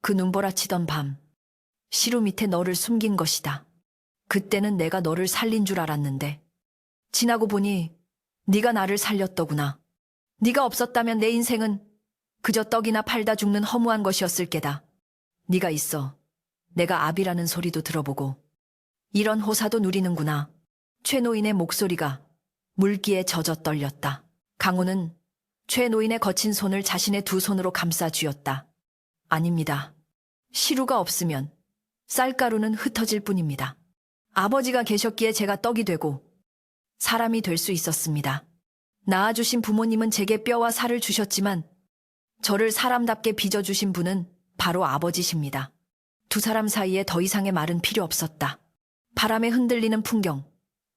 A: 그 눈보라치던 밤, 시루 밑에 너를 숨긴 것이다. 그때는 내가 너를 살린 줄 알았는데 지나고 보니 네가 나를 살렸더구나. 네가 없었다면 내 인생은 그저 떡이나 팔다 죽는 허무한 것이었을 게다. 네가 있어 내가 아비라는 소리도 들어보고 이런 호사도 누리는구나. 최 노인의 목소리가 물기에 젖어 떨렸다. 강우는 최 노인의 거친 손을 자신의 2 손으로 감싸 쥐었다. 아닙니다. 시루가 없으면 쌀가루는 흩어질 뿐입니다. 아버지가 계셨기에 제가 떡이 되고 사람이 될 수 있었습니다. 낳아주신 부모님은 제게 뼈와 살을 주셨지만 저를 사람답게 빚어주신 분은 바로 아버지십니다. 2 사람 사이에 더 이상의 말은 필요 없었다. 바람에 흔들리는 풍경,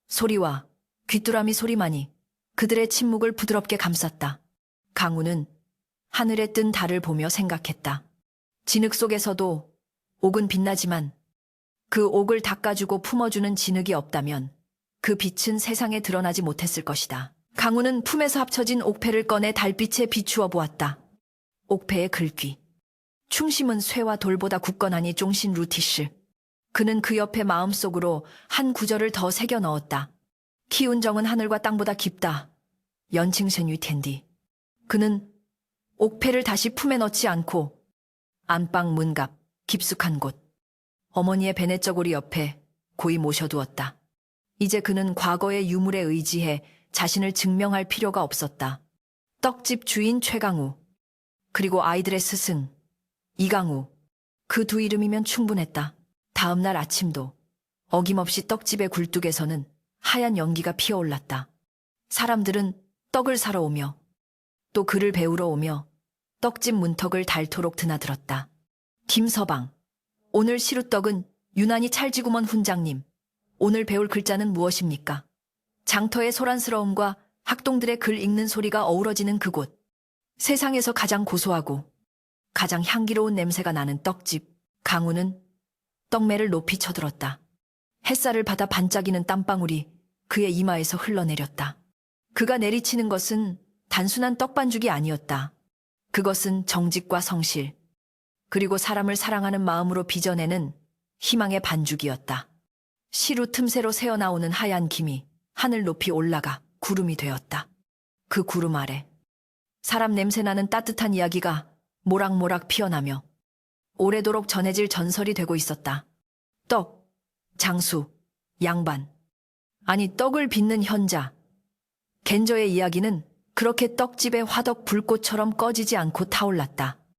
A: 소리와 귀뚜라미 소리만이 그들의 침묵을 부드럽게 감쌌다. 강우는 하늘에 뜬 달을 보며 생각했다. 진흙 속에서도 옥은 빛나지만 그 옥을 닦아주고 품어주는 진흙이 없다면 그 빛은 세상에 드러나지 못했을 것이다. 강우는 품에서 합쳐진 옥패를 꺼내 달빛에 비추어 보았다. 옥패의 글귀. 충심은 쇠와 돌보다 굳건하니 쫑신 루티스. 그는 그 옆에 마음속으로 한 구절을 더 새겨 넣었다. 키운 정은 하늘과 땅보다 깊다. 연칭센유 텐디. 그는 옥패를 다시 품에 넣지 않고 안방 문갑 깊숙한 곳 어머니의 베네쩌고리 옆에 고이 모셔두었다. 이제 그는 과거의 유물에 의지해 자신을 증명할 필요가 없었다. 떡집 주인 최강우, 그리고 아이들의 스승 이강우, 그 2 이름이면 충분했다. 다음 날 아침도 어김없이 떡집의 굴뚝에서는 하얀 연기가 피어올랐다. 사람들은 떡을 사러 오며 또 그를 배우러 오며 떡집 문턱을 닳도록 드나들었다. 김서방, 오늘 시루떡은 유난히 찰지구먼 훈장님. 오늘 배울 글자는 무엇입니까? 장터의 소란스러움과 학동들의 글 읽는 소리가 어우러지는 그곳. 세상에서 가장 고소하고 가장 향기로운 냄새가 나는 떡집. 강우는 떡매를 높이 쳐들었다. 햇살을 받아 반짝이는 땀방울이 그의 이마에서 흘러내렸다. 그가 내리치는 것은 단순한 떡반죽이 아니었다. 그것은 정직과 성실, 그리고 사람을 사랑하는 마음으로 빚어내는 희망의 반죽이었다. 시루 틈새로 새어나오는 하얀 김이 하늘 높이 올라가 구름이 되었다. 그 구름 아래 사람 냄새나는 따뜻한 이야기가 모락모락 피어나며 오래도록 전해질 전설이 되고 있었다. 떡, 장수, 양반, 아니 떡을 빚는 현자. 겐저의 이야기는 그렇게 떡집의 화덕 불꽃처럼 꺼지지 않고 타올랐다.